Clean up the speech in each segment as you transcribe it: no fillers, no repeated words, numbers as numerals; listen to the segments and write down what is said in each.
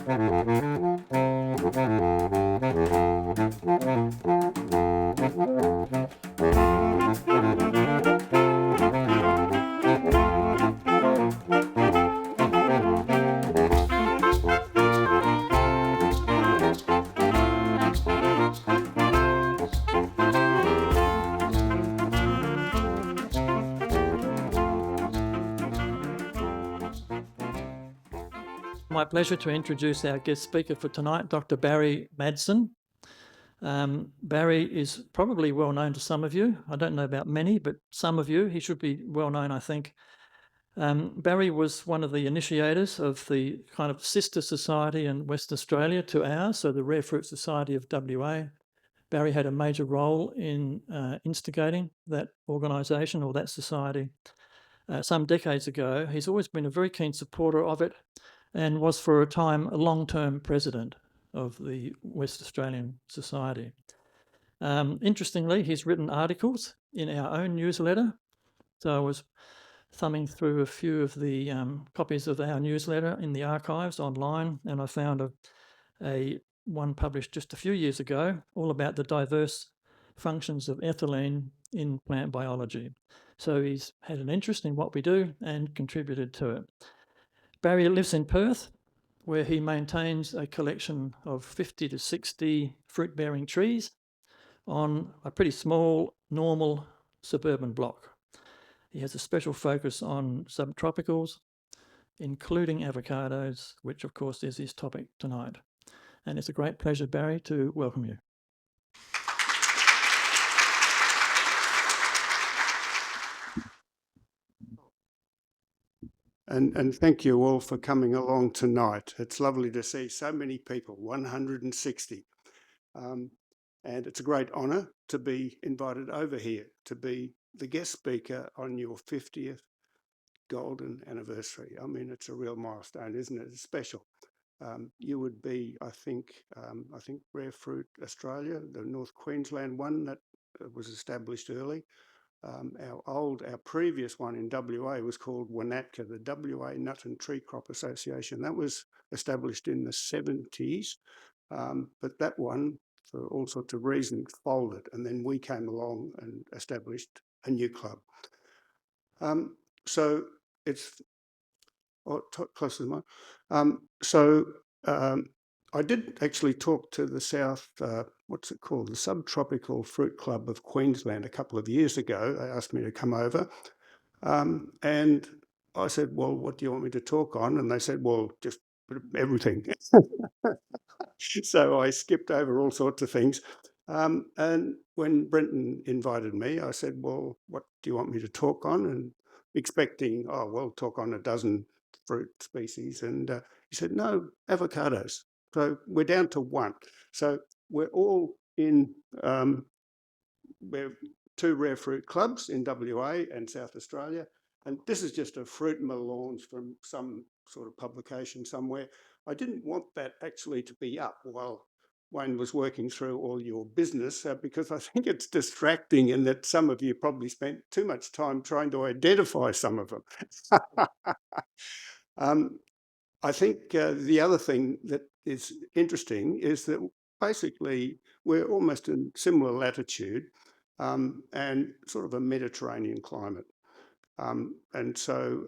My pleasure to introduce our guest speaker for tonight, Dr. Barry Madsen. Barry is probably well known to some of you. I don't know about many, but some of you. He should be well known, I think. Barry was one of the initiators of the kind of sister society in Western Australia to ours, so the Rare Fruit Society of WA. Barry had a major role in instigating that organisation or that society some decades ago. He's always been a very keen supporter of it, and was for a time a long-term president of the West Australian Society. Interestingly, he's written articles in our own newsletter. So I was thumbing through a few of the copies of our newsletter in the archives online, and I found a one published just a few years ago, all about the diverse functions of ethylene in plant biology. So he's had an interest in what we do and contributed to it. Barry lives in Perth, where he maintains a collection of 50 to 60 fruit-bearing trees on a pretty small, normal suburban block. He has a special focus on subtropicals, including avocados, which of course is his topic tonight. And it's a great pleasure, Barry, to welcome you. And thank you all for coming along tonight. It's lovely to see so many people, 160. And it's a great honour to be invited over here to be the guest speaker on your 50th golden anniversary. I mean, it's a real milestone, isn't it? It's special. You would be, I think Rare Fruit Australia, the North Queensland one that was established early. Our previous one in WA was called WNATCA, the WA Nut and Tree Crop Association. That was established in the 70s, but that one, for all sorts of reasons, folded, and then we came along and established a new club. So it's close to mine. I did actually talk to the South, what's it called, the Subtropical Fruit Club of Queensland a couple of years ago. They asked me to come over. And I said, well, what do you want me to talk on? And they said, well, just everything. So I skipped over all sorts of things. And when Brenton invited me, I said, well, what do you want me to talk on? And expecting, oh, well, talk on a dozen fruit species. And he said, no, avocados. So we're down to one. So we're all in, we're two rare fruit clubs in WA and South Australia. And this is just a fruit melange from some sort of publication somewhere. I didn't want that actually to be up while Wayne was working through all your business, because I think it's distracting and that some of you probably spent too much time trying to identify some of them. I think the other thing that is interesting is that basically we're almost in similar latitude and sort of a Mediterranean climate. And so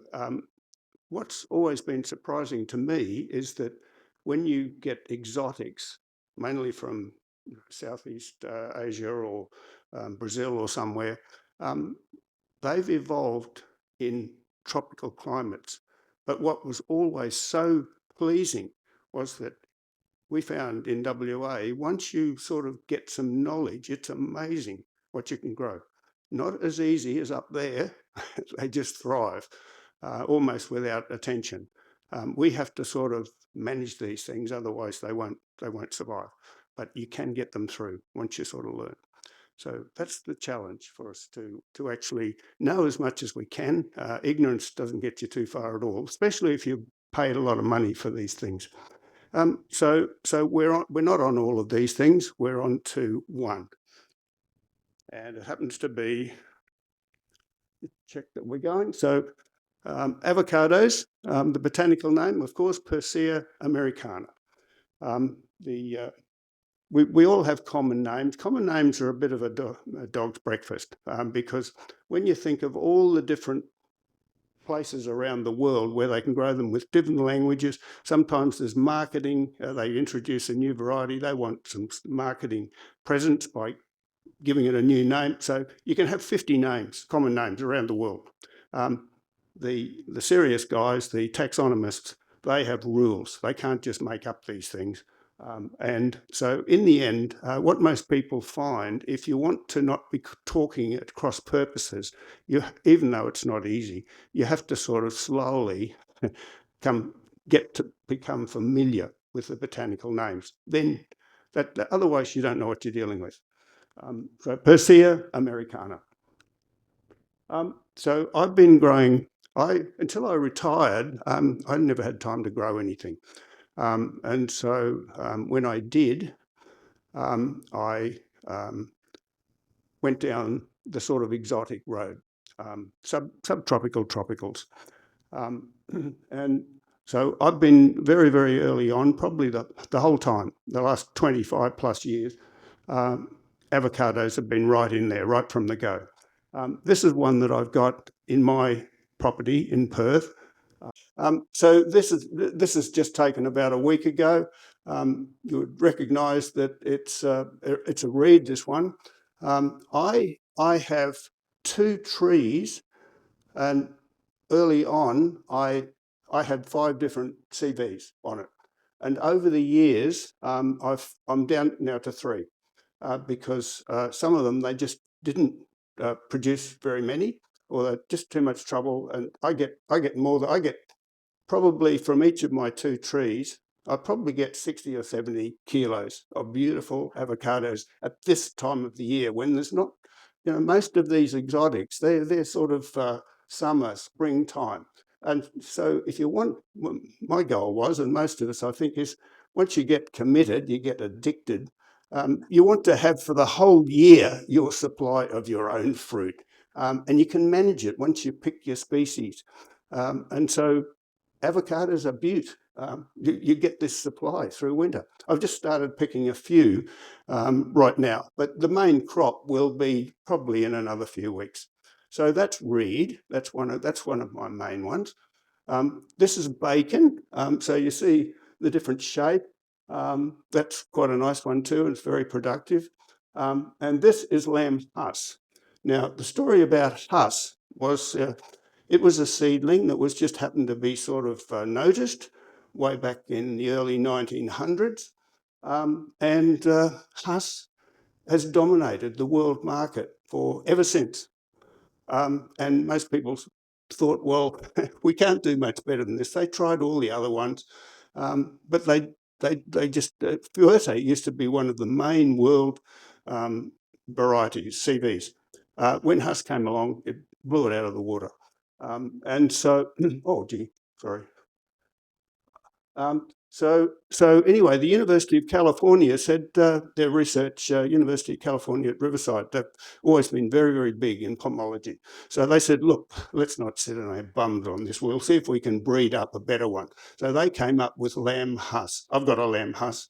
what's always been surprising to me is that when you get exotics, mainly from Southeast Asia or Brazil or somewhere, they've evolved in tropical climates. But what was always so pleasing was that we found in WA, once you sort of get some knowledge, it's amazing what you can grow. Not as easy as up there. They just thrive almost without attention. We have to sort of manage these things, otherwise they won't survive. But you can get them through once you sort of learn. So that's the challenge for us to actually know as much as we can. Ignorance doesn't get you too far at all, especially if you paid a lot of money for these things. So we're not on all of these things. We're on to one, and it happens to be. Check that we're going. So avocados, the botanical name, of course, Persea americana. We all have common names. Common names are a bit of a dog's breakfast because when you think of all the different places around the world where they can grow them with different languages, sometimes there's marketing. They introduce a new variety. They want some marketing presence by giving it a new name. So you can have 50 names, common names around the world. The serious guys, the taxonomists, they have rules. They can't just make up these things. And so in the end, what most people find, if you want to not be talking at cross purposes, even though it's not easy, you have to sort of slowly get to become familiar with the botanical names. Then otherwise you don't know what you're dealing with. So Persea americana. So I've been growing, until I retired, I never had time to grow anything. And so when I did, I went down the sort of exotic road, subtropical tropicals. And so I've been very, very early on, probably the whole time, the last 25 plus years, avocados have been right in there, right from the go. This is one that I've got in my property in Perth. So this is just taken about a week ago. You would recognise that it's a reed, this one. I have 2 trees, and early on I had 5 different CVs on it, and over the years I'm down now to 3 because some of them they just didn't produce very many, or they're just too much trouble. And I get more. I get probably from each of my 2 trees, I probably get 60 or 70 kilos of beautiful avocados at this time of the year when there's not, most of these exotics, they're sort of summer, springtime. And so if you want, my goal was, and most of us I think is, once you get committed, you get addicted, you want to have for the whole year your supply of your own fruit. And you can manage it once you pick your species. And so avocados are beaut. You get this supply through winter. I've just started picking a few right now, but the main crop will be probably in another few weeks. So that's reed. That's one of my main ones. This is bacon. So you see the different shape. That's quite a nice one too, and it's very productive. And this is lamb huss. Now, the story about huss was it was a seedling that was just happened to be sort of noticed way back in the early 1900s. And huss has dominated the world market for ever since. And most people thought, well, we can't do much better than this. They tried all the other ones, but they just, Fuerte used to be one of the main world varieties, CVs. When Huss came along, it blew it out of the water. And so, oh gee, sorry. So anyway, the University of California said their research, University of California at Riverside, they've always been very, very big in pomology. So they said, look, let's not sit on our bums on this. We'll see if we can breed up a better one. So they came up with lamb huss. I've got a lamb huss.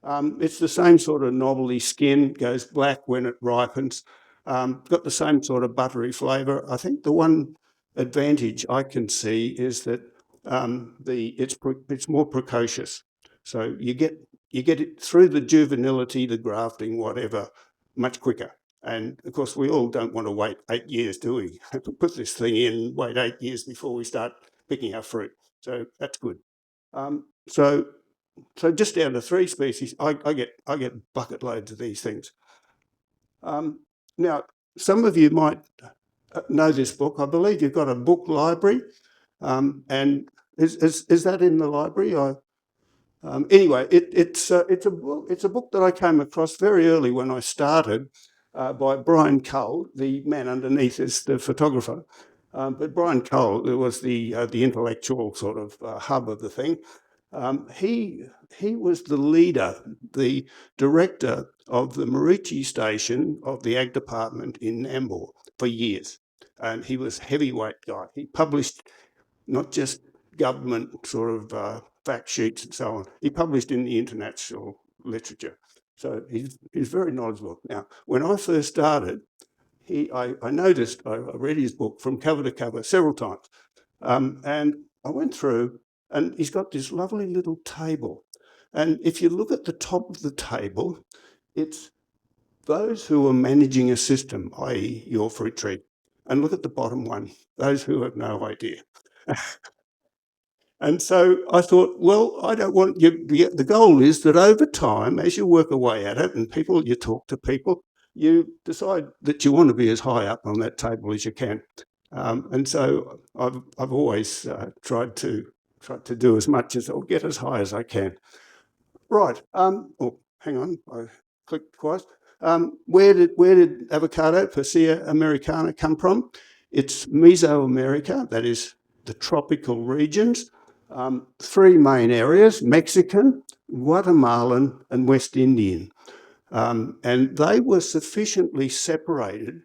It's the same sort of knobbly skin, goes black when it ripens. Got the same sort of buttery flavour. I think the one advantage I can see is that it's more precocious. So you get it through the juvenility, the grafting, whatever, much quicker. And of course, we all don't want to wait 8 years, do we? Put this thing in, wait 8 years before we start picking our fruit. So that's good. So just down to 3 species, I get bucket loads of these things. Now, some of you might know this book. I believe you've got a book library. And is that in the library? Anyway, it's a book that I came across very early when I started by Brian Cole. The man underneath is the photographer, but Brian Cole was the intellectual sort of hub of the thing. He was the leader, the director of the Marici station of the Ag Department in Nambour for years, and he was a heavyweight guy. He published not just government sort of fact sheets and so on. He published in the international literature. So he's very knowledgeable. Now, when I first started, I noticed, I read his book from cover to cover several times. And I went through, and he's got this lovely little table. And if you look at the top of the table, it's those who are managing a system, i.e. your fruit tree. And look at the bottom one, those who have no idea. And so I thought, well, I don't want you. The goal is that over time, as you work away at it, and you talk to people, you decide that you want to be as high up on that table as you can. And so I've always tried to do as much as, or get as high as I can. Right. Oh, hang on. I clicked twice. Where did avocado, Persea americana, come from? It's Mesoamerica, that is the tropical regions. Three main areas: Mexican, Guatemalan, and West Indian. And they were sufficiently separated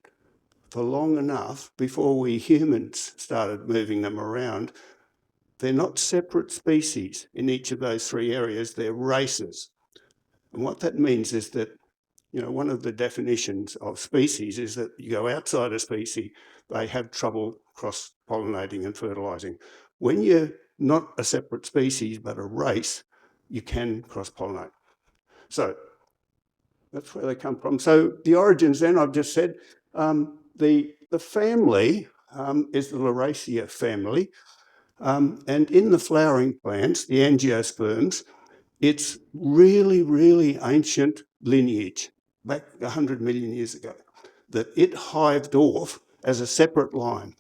for long enough before we humans started moving them around. They're not separate species in each of those three areas, they're races. And what that means is that, one of the definitions of species is that you go outside a species, they have trouble cross-pollinating and fertilising. When you're not a separate species but a race, you can cross-pollinate. So that's where they come from. So the origins then, I've just said, the family is the Lauraceae family. And in the flowering plants, the angiosperms, it's really, really ancient lineage, back 100 million years ago, that it hived off as a separate line.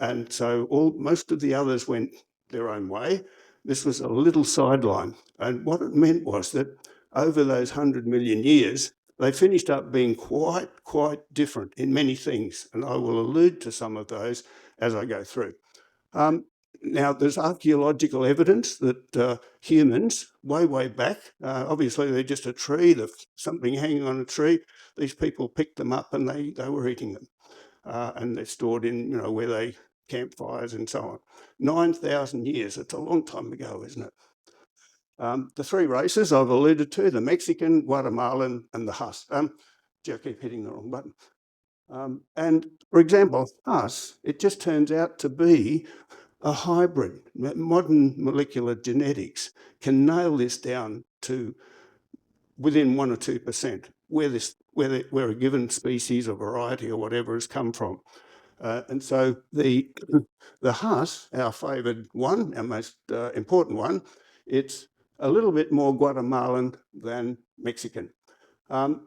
And so most of the others went their own way. This was a little sideline. And what it meant was that over those 100 million years, they finished up being quite different in many things. And I will allude to some of those as I go through. Now, there's archaeological evidence that humans, way back, obviously they're just a tree, something hanging on a tree. These people picked them up and they were eating them. And they're stored in, where they campfires and so on. 9,000 years, it's a long time ago, isn't it? The three races I've alluded to, the Mexican, Guatemalan, and the Hus. Gee, I keep hitting the wrong button. And for example, us, it just turns out to be a hybrid. Modern molecular genetics can nail this down to within 1 or 2%, where a given species or variety or whatever has come from. And so the Hus, our favoured one, our most important one, it's a little bit more Guatemalan than Mexican.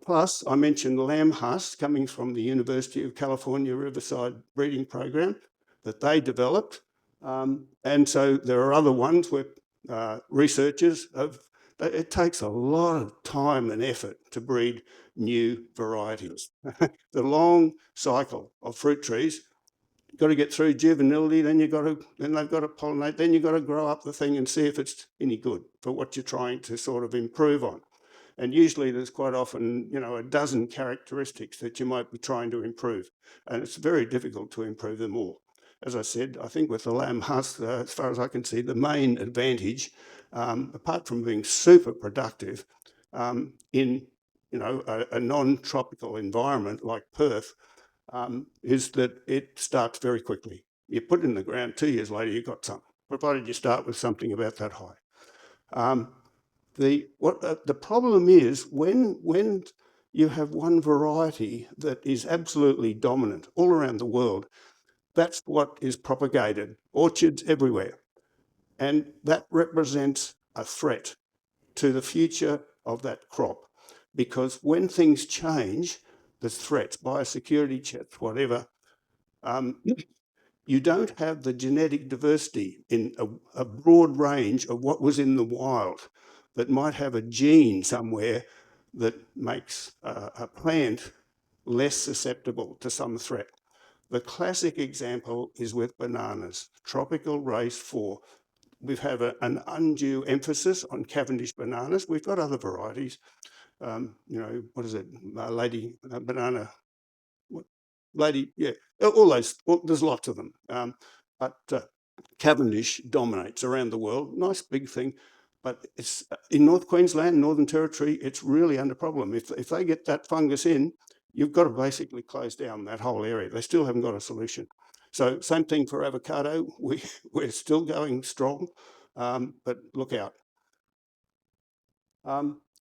Plus, I mentioned lamb Hus coming from the University of California Riverside breeding program that they developed. And so there are other ones where researchers it takes a lot of time and effort to breed new varieties. The long cycle of fruit trees, you've got to get through juvenility, then they've got to pollinate, then you've got to grow up the thing and see if it's any good for what you're trying to sort of improve on. And usually there's quite often, a dozen characteristics that you might be trying to improve. And it's very difficult to improve them all. As I said, I think with the lamb Hus, as far as I can see, the main advantage, apart from being super productive in, a non-tropical environment like Perth, is that it starts very quickly. You put it in the ground, 2 years later, you've got some, provided you start with something about that high. The problem is when you have one variety that is absolutely dominant all around the world, that's what is propagated, orchards everywhere. And that represents a threat to the future of that crop, because when things change, there's threats, biosecurity threats, whatever, you don't have the genetic diversity in a broad range of what was in the wild that might have a gene somewhere that makes a plant less susceptible to some threat. The classic example is with bananas, tropical race 4. We have an undue emphasis on Cavendish bananas. We've got other varieties, what is it, lady banana, lady, yeah, all those, there's lots of them. But Cavendish dominates around the world. Nice big thing, but it's in North Queensland, Northern Territory, it's really under problem. If they get that fungus in, you've got to basically close down that whole area. They still haven't got a solution. So same thing for avocado. We're still going strong, but look out.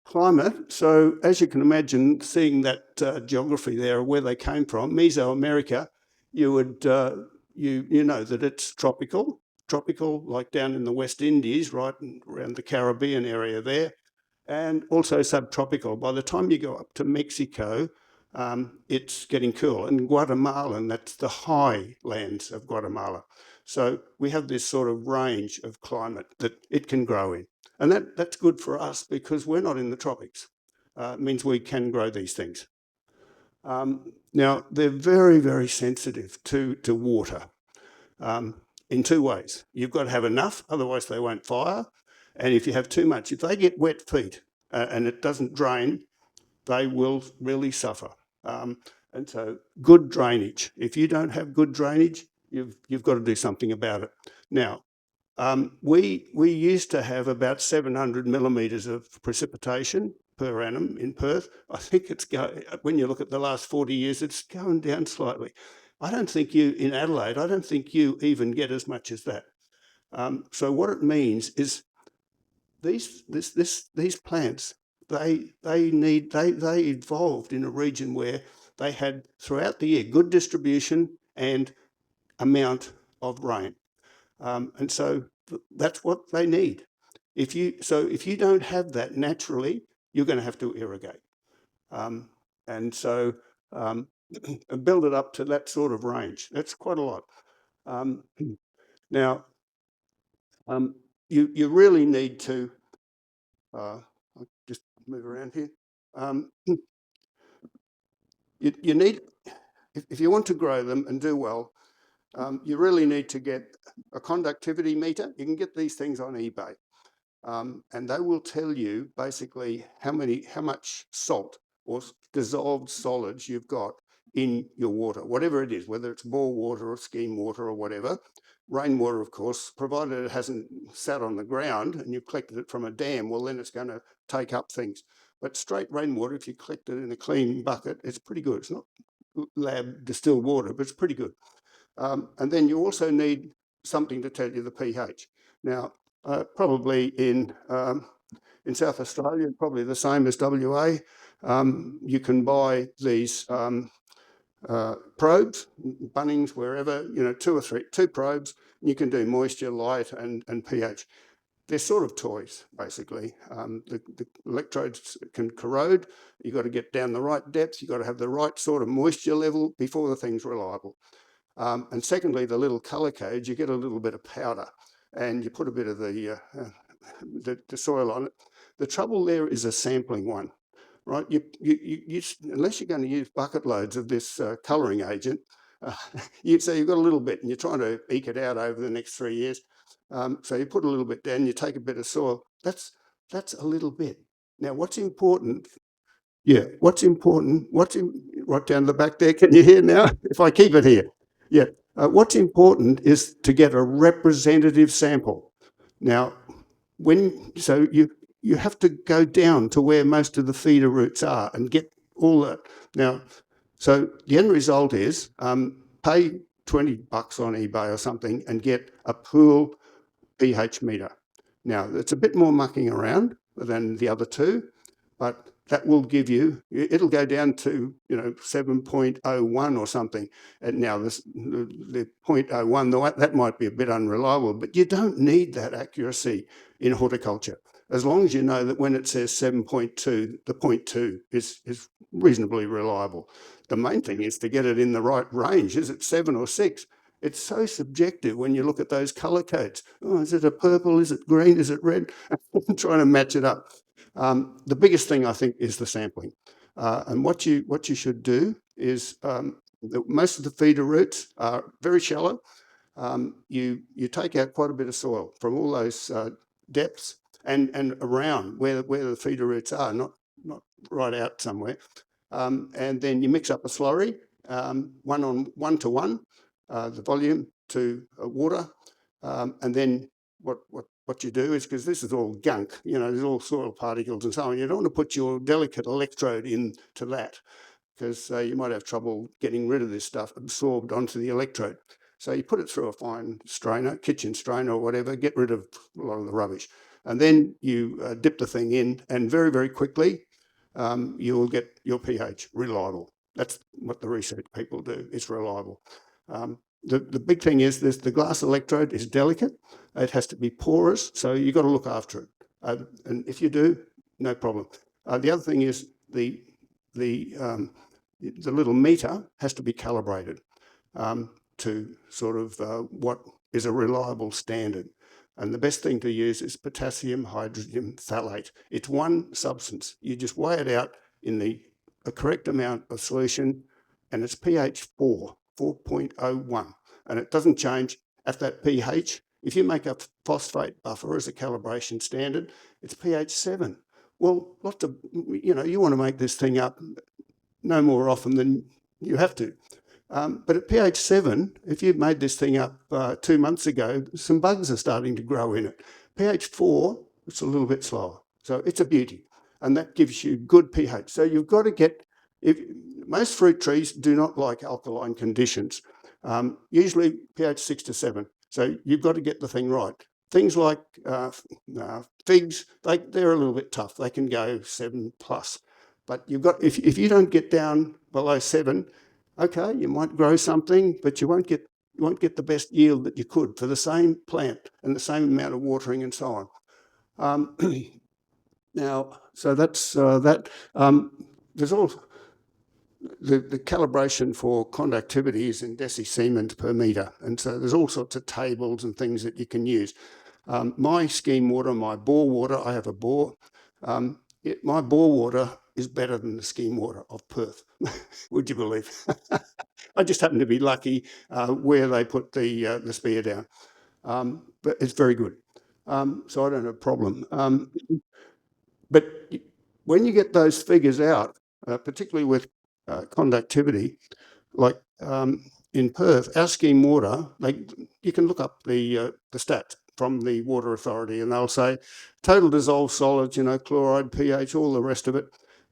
Climate. So as you can imagine, seeing that geography there, where they came from, Mesoamerica, you would you know that it's tropical, like down in the West Indies, right around the Caribbean area there, and also subtropical. By the time you go up to Mexico, it's getting cool. And Guatemala, and that's the high lands of Guatemala. So we have this sort of range of climate that it can grow in. And that's good for us because we're not in the tropics. It means we can grow these things. Now, they're very, very sensitive to water in two ways. You've got to have enough, otherwise they won't fire. And if you have too much, if they get wet feet and it doesn't drain, they will really suffer. And so good drainage. If you don't have good drainage, you've got to do something about it. Now, we used to have about 700 millimetres of precipitation per annum in Perth. I think when you look at the last 40 years, it's going down slightly. I don't think in Adelaide, I don't think you even get as much as that. So what it means is these plants, they evolved in a region where they had throughout the year good distribution and amount of rain. And so that's what they need. If you don't have that naturally, you're going to have to irrigate. And so build it up to that sort of range. That's quite a lot. Now, you really need to, I'll just move around here. You need, if you want to grow them and do well, you really need to get a conductivity meter. You can get these things on eBay. And they will tell you basically how much salt or dissolved solids you've got in your water, whatever it is, whether it's bore water or scheme water or whatever. Rainwater, of course, provided it hasn't sat on the ground and you've collected it from a dam, well, then it's going to take up things. But straight rainwater, if you collect it in a clean bucket, it's pretty good. It's not lab distilled water, but it's pretty good. And then you also need something to tell you the pH. Now, probably in South Australia, probably the same as WA, you can buy these probes, Bunnings, wherever, two probes, and you can do moisture, light, and pH. They're sort of toys, basically. The electrodes can corrode. You've got to get down the right depth. You've got to have the right sort of moisture level before the thing's reliable. And secondly, the little colour codes, you get a little bit of powder and you put a bit of the soil on it. The trouble there is a sampling one, right? Unless you're going to use bucket loads of this colouring agent, so you've got a little bit and you're trying to eke it out over the next 3 years. So you put a little bit down, you take a bit of soil. That's a little bit. Now, what's important? Yeah, what's important? Right down the back there? Can you hear now? If I keep it here, yeah. What's important is to get a representative sample. Now, you have to go down to where most of the feeder roots are and get all that. Now, so the end result is pay $20 on eBay or something and get a pool pH meter. Now, it's a bit more mucking around than the other two, but that will give you, it'll go down to 7.01 or something. And now the 0.01, that might be a bit unreliable, but you don't need that accuracy in horticulture. As long as you know that when it says 7.2, the 0.2 is reasonably reliable. The main thing is to get it in the right range. Is it 7 or 6? It's so subjective when you look at those colour codes. Oh, is it a purple? Is it green? Is it red? Trying to match it up. The biggest thing, I think, is the sampling. And what you should do is most of the feeder roots are very shallow. You take out quite a bit of soil from all those depths and around where the feeder roots are, not right out somewhere. And then you mix up a slurry, 1 to 1, the volume to water, And then what you do is, because this is all gunk, there's all soil particles and so on, you don't want to put your delicate electrode into that, because you might have trouble getting rid of this stuff absorbed onto the electrode. So you put it through a fine strainer, kitchen strainer or whatever, get rid of a lot of the rubbish. And then you dip the thing in, and very, very quickly, you will get your pH reliable. That's what the research people do. It's reliable. The big thing is this: the glass electrode is delicate. It has to be porous, so you've got to look after it. And if you do, no problem. The other thing is the little meter has to be calibrated to sort of what is a reliable standard. And the best thing to use is potassium hydrogen phthalate. It's one substance. You just weigh it out in the correct amount of solution, and it's pH 4.01. And it doesn't change at that pH. If you make a phosphate buffer as a calibration standard, it's pH 7. Well, you want to make this thing up no more often than you have to. But at pH 7, if you made this thing up 2 months ago, some bugs are starting to grow in it. pH 4, it's a little bit slower. So it's a beauty. And that gives you good pH. So you've got to get, most fruit trees do not like alkaline conditions, usually pH 6 to 7. So you've got to get the thing right. Things like figs, they're a little bit tough. They can go 7 plus. But you've got, if you don't get down below 7, okay, you might grow something, but you won't get the best yield that you could for the same plant and the same amount of watering and so on. Now, so that's that. There's also the calibration for conductivity is in decisiemens per metre, and so there's all sorts of tables and things that you can use. My scheme water, my bore water, I have a bore. My bore water is better than the scheme water of Perth. Would you believe? I just happen to be lucky where they put the spear down, but it's very good. So I don't have a problem. But when you get those figures out, particularly with conductivity, like in Perth, our scheme water, you can look up the stats from the Water Authority, and they'll say total dissolved solids, chloride, pH, all the rest of it,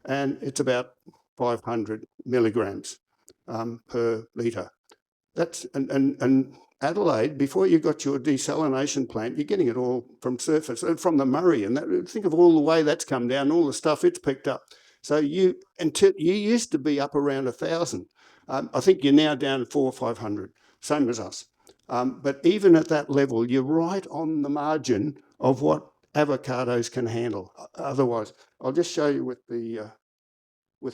and it's about 500 milligrams per litre. That's and Adelaide, before you got your desalination plant, you're getting it all from surface, from the Murray, and think of all the way that's come down, all the stuff it's picked up. So you used to be up around 1,000. I think you're now down to 400 or 500, same as us. But even at that level, you're right on the margin of what avocados can handle. Otherwise, I'll just show you with the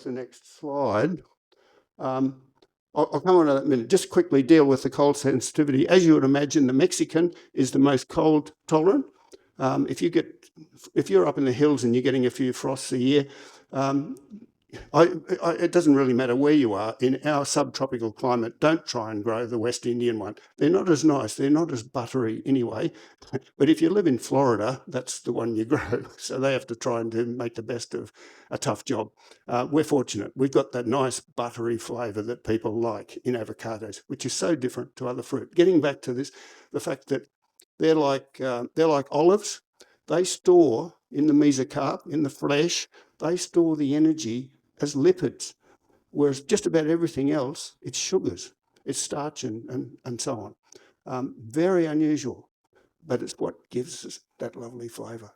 next slide. I'll come on to that in a minute. Just quickly deal with the cold sensitivity. As you would imagine, the Mexican is the most cold tolerant. If you're up in the hills and you're getting a few frosts a year, it doesn't really matter where you are. In our subtropical climate, don't try and grow the West Indian one. They're not as nice. They're not as buttery anyway. But if you live in Florida, that's the one you grow. So they have to try and make the best of a tough job. We're fortunate. We've got that nice buttery flavour that people like in avocados, which is so different to other fruit. Getting back to this, the fact that they're like olives. They store in the mesocarp, in the flesh, they store the energy as lipids, whereas just about everything else, it's sugars, it's starch and so on. Very unusual, but it's what gives us that lovely flavour.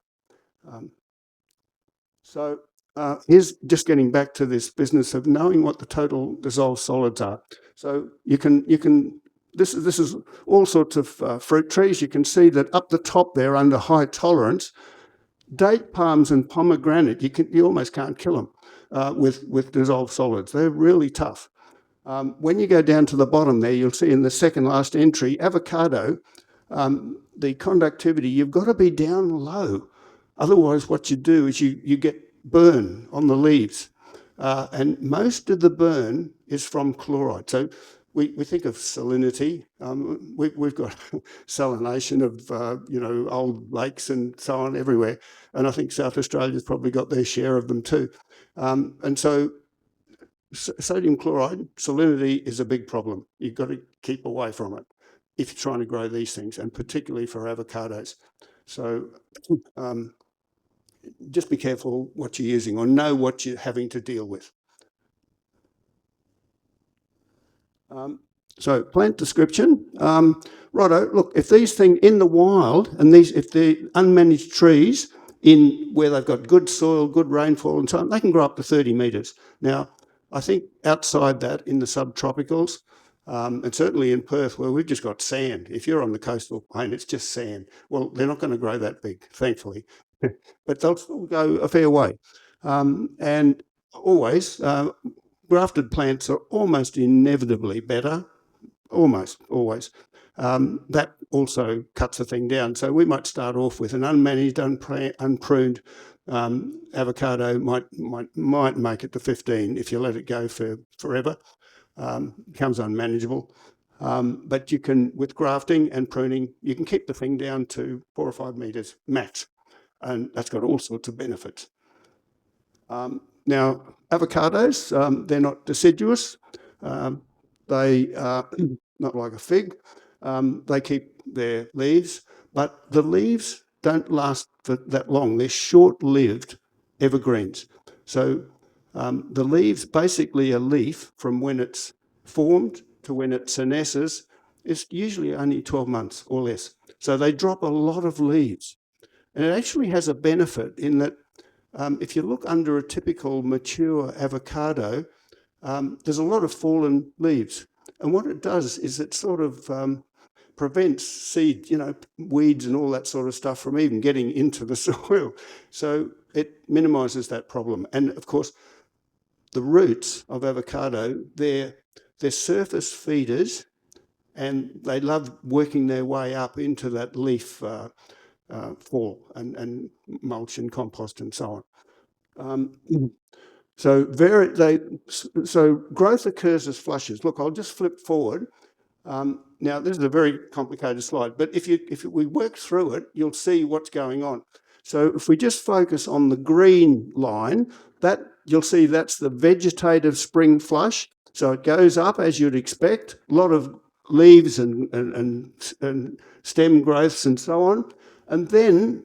So here's just getting back to this business of knowing what the total dissolved solids are. So you can this is all sorts of fruit trees. You can see that up the top there under high tolerance, date palms and pomegranate, you almost can't kill them with dissolved solids. They're really tough. When you go down to the bottom there, you'll see in the second last entry, avocado, the conductivity, you've got to be down low. Otherwise, what you do is you get burn on the leaves. And most of the burn is from chloride. So we think of salinity. We've got salination of old lakes and so on everywhere, and I think South Australia's probably got their share of them too. And so sodium chloride, salinity is a big problem. You've got to keep away from it. if you're trying to grow these things, and particularly for avocados. So just be careful what you're using, or know what you're having to deal with. So plant description. Righto, look, if these things in the wild, and if they're unmanaged trees in where they've got good soil, good rainfall and so on, they can grow up to 30 metres. Now, I think outside that, in the subtropicals, and certainly in Perth, where we've just got sand. If you're on the coastal plain, it's just sand. Well, they're not going to grow that big, thankfully, but they'll still go a fair way. And always, grafted plants are almost inevitably better, almost always. That also cuts the thing down. So we might start off with an unmanaged, unpruned avocado might make it to 15 if you let it go for forever. Becomes unmanageable. But you can, with grafting and pruning, you can keep the thing down to 4 or 5 metres max. And that's got all sorts of benefits. Now, avocados, they're not deciduous. They are not like a fig. They keep their leaves, but the leaves don't last for that long. They're short-lived evergreens. So the leaves, basically a leaf from when it's formed to when it senesces, is usually only 12 months or less. So they drop a lot of leaves. And it actually has a benefit in that if you look under a typical mature avocado, there's a lot of fallen leaves. And what it does is it sort of prevents seed, weeds and all that sort of stuff from even getting into the soil. So it minimises that problem. And of course, the roots of avocado, they're surface feeders, and they love working their way up into that leaf fall and mulch and compost and so on. So growth occurs as flushes. Look, I'll just flip forward. Now, this is a very complicated slide, but if we work through it, you'll see what's going on. So if we just focus on the green line, you'll see that's the vegetative spring flush. So it goes up as you'd expect, a lot of leaves and stem growths and so on. And then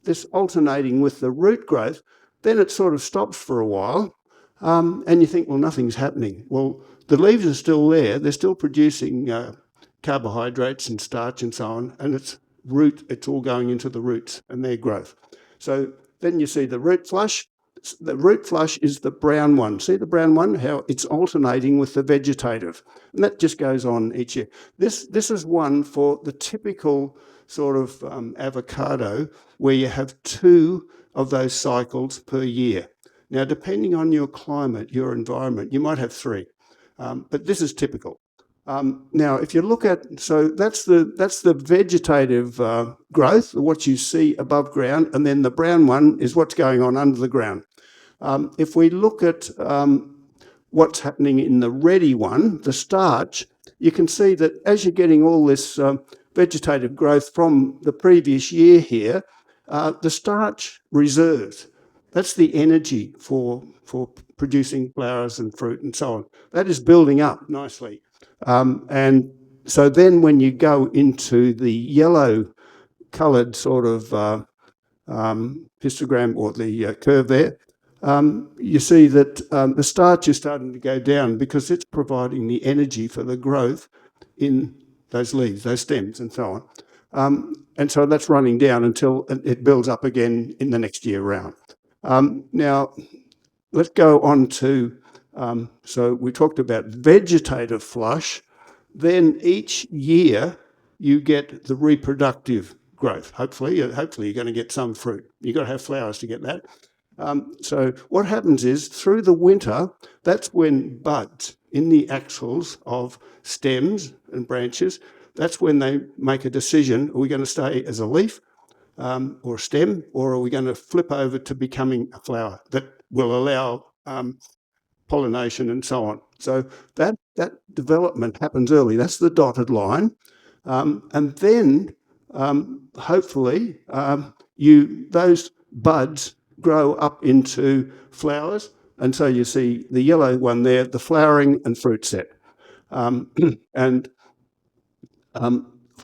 this alternating with the root growth, then it sort of stops for a while. And you think, well, nothing's happening. Well, the leaves are still there. They're still producing carbohydrates and starch and so on. And it's all going into the roots and their growth. So then you see the root flush. The root flush is the brown one. See the brown one? How it's alternating with the vegetative. And that just goes on each year. This is one for the typical sort of avocado where you have 2 of those cycles per year. Now, depending on your climate, your environment, you might have 3, but this is typical. Now, if you look at, so that's the vegetative growth, what you see above ground, and then the brown one is what's going on under the ground. If we look at what's happening in the reddy one, the starch, you can see that as you're getting all this vegetative growth from the previous year here, the starch reserves. That's the energy for producing flowers and fruit and so on. That is building up nicely. And so then when you go into the yellow coloured sort of histogram or the curve there, you see that the starch is starting to go down because it's providing the energy for the growth in those leaves, those stems and so on. And so that's running down until it builds up again in the next year round. Now, let's go on to, so we talked about vegetative flush. Then each year you get the reproductive growth. Hopefully you're going to get some fruit. You've got to have flowers to get that. So what happens is through the winter, that's when buds in the axils of stems and branches, that's when they make a decision, are we going to stay as a leaf or a stem, or are we going to flip over to becoming a flower that will allow pollination and so on. So that development happens early. That's the dotted line. And then hopefully those buds grow up into flowers. And so you see the yellow one there, the flowering and fruit set. And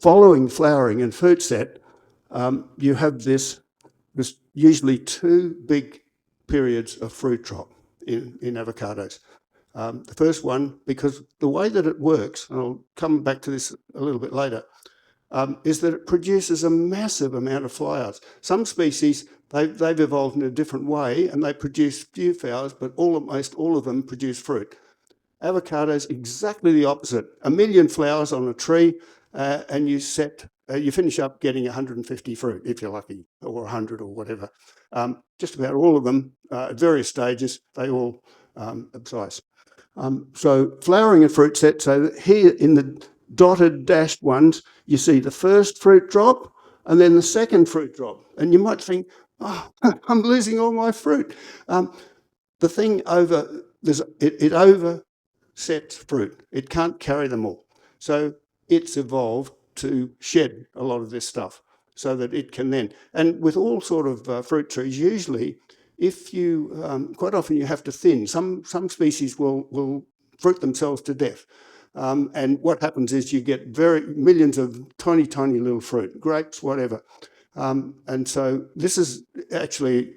following flowering and fruit set, you have this usually 2 big periods of fruit drop in avocados. The first one, because the way that it works, and I'll come back to this a little bit later, is that it produces a massive amount of flowers. Some species, they've evolved in a different way and they produce few flowers, but almost all of them produce fruit. Avocados, exactly the opposite. 1 million flowers on a tree, and you finish up getting 150 fruit, if you're lucky, or 100 or whatever. Just about all of them, at various stages, they all abscise. So flowering and fruit set, so here in the dotted dashed ones, you see the first fruit drop and then the second fruit drop. And you might think, oh, I'm losing all my fruit. The thing it oversets fruit. It can't carry them all. So it's evolved to shed a lot of this stuff so that it can then, and with all sort of fruit trees, usually if you, quite often you have to thin. Some species will fruit themselves to death. And what happens is you get millions of tiny, tiny little fruit, grapes, whatever. And so this is actually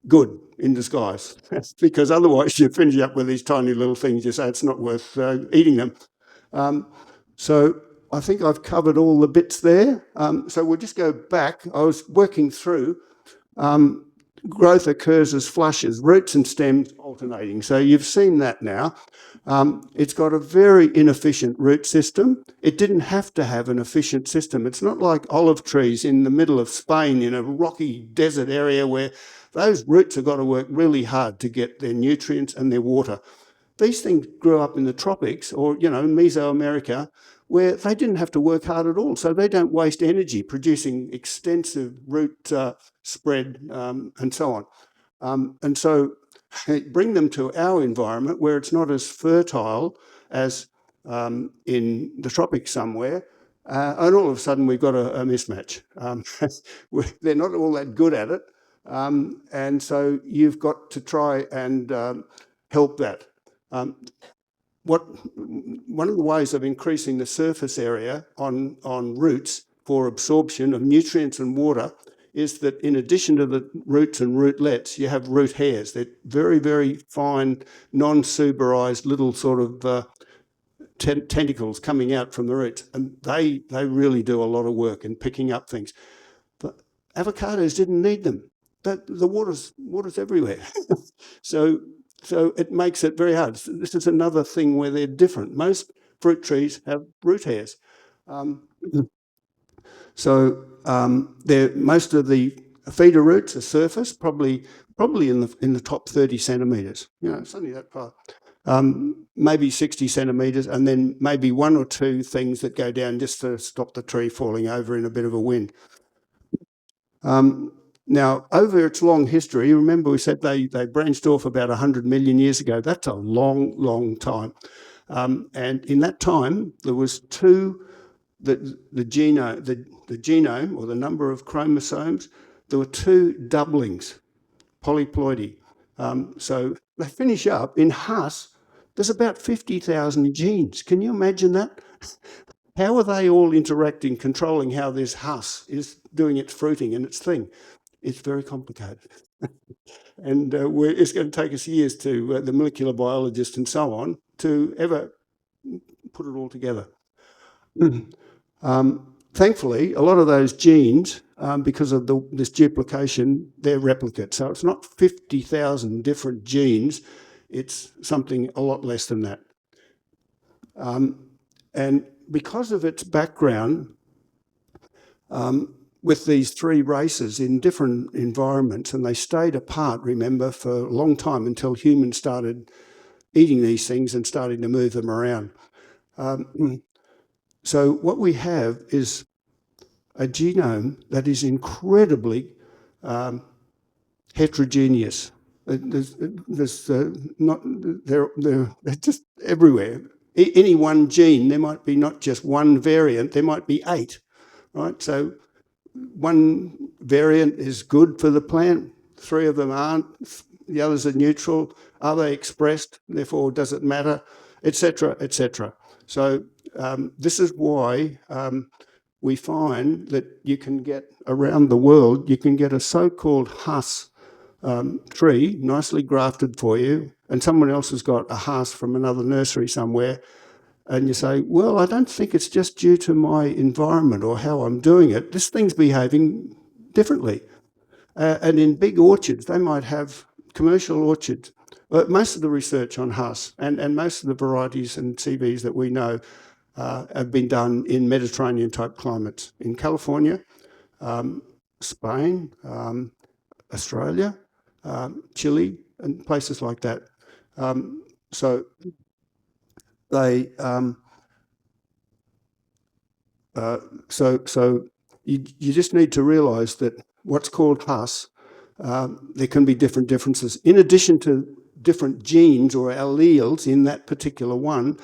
good in disguise, because otherwise you finish up with these tiny little things. You say it's not worth eating them. So I think I've covered all the bits there. So we'll just go back. I was working through growth occurs as flushes, roots and stems alternating. So you've seen that now. It's got a very inefficient root system. It didn't have to have an efficient system. It's not like olive trees in the middle of Spain in a rocky desert area where those roots have got to work really hard to get their nutrients and their water. These things grew up in the tropics or, Mesoamerica, where they didn't have to work hard at all. So they don't waste energy producing extensive root spread and so on. And so bring them to our environment where it's not as fertile as in the tropics somewhere. And all of a sudden we've got a mismatch. They're not all that good at it. And so you've got to try and help that. One of the ways of increasing the surface area on roots for absorption of nutrients and water is that in addition to the roots and rootlets, you have root hairs. They're very, very fine, non-suberized little sort of tentacles coming out from the roots. And they really do a lot of work in picking up things. But avocados didn't need them. The water's everywhere. So it makes it very hard. This is another thing where they're different. Most fruit trees have root hairs. Most of the feeder roots are surface, probably in the top 30 centimetres. It's only that far. Maybe 60 centimetres, and then maybe 1 or 2 things that go down just to stop the tree falling over in a bit of a wind. Now, over its long history, remember we said they branched off about 100 million years ago. That's a long, long time. And in that time, there was the genome, or the number of chromosomes, there were 2 doublings, polyploidy. So they finish up, in Hass, there's about 50,000 genes. Can you imagine that? How are they all interacting, controlling how this Hass is doing its fruiting and its thing? It's very complicated. And it's going to take us years to, the molecular biologists and so on, to ever put it all together. Thankfully, a lot of those genes, because of this duplication, they're replicates. So it's not 50,000 different genes. It's something a lot less than that. And because of its background, with these 3 races in different environments, and they stayed apart, remember, for a long time until humans started eating these things and starting to move them around. So what we have is a genome that is incredibly heterogeneous. They're just everywhere. Any one gene, there might be not just one variant, there might be 8, right? So one variant is good for the plant, 3 of them aren't, the others are neutral. Are they expressed? Therefore, does it matter? Etc., etc. So this is why we find that you can get around the world, you can get a so-called Hass tree nicely grafted for you, and someone else has got a Hass from another nursery somewhere, and you say, well, I don't think it's just due to my environment or how I'm doing it. This thing's behaving differently. And in big orchards, they might have commercial orchards. But most of the research on Hass and most of the varieties and CVs that we know have been done in Mediterranean-type climates. In California, Spain, Australia, Chile, and places like that. So they, you just need to realise that what's called Hass, there can be different differences. In addition to different genes or alleles in that particular one,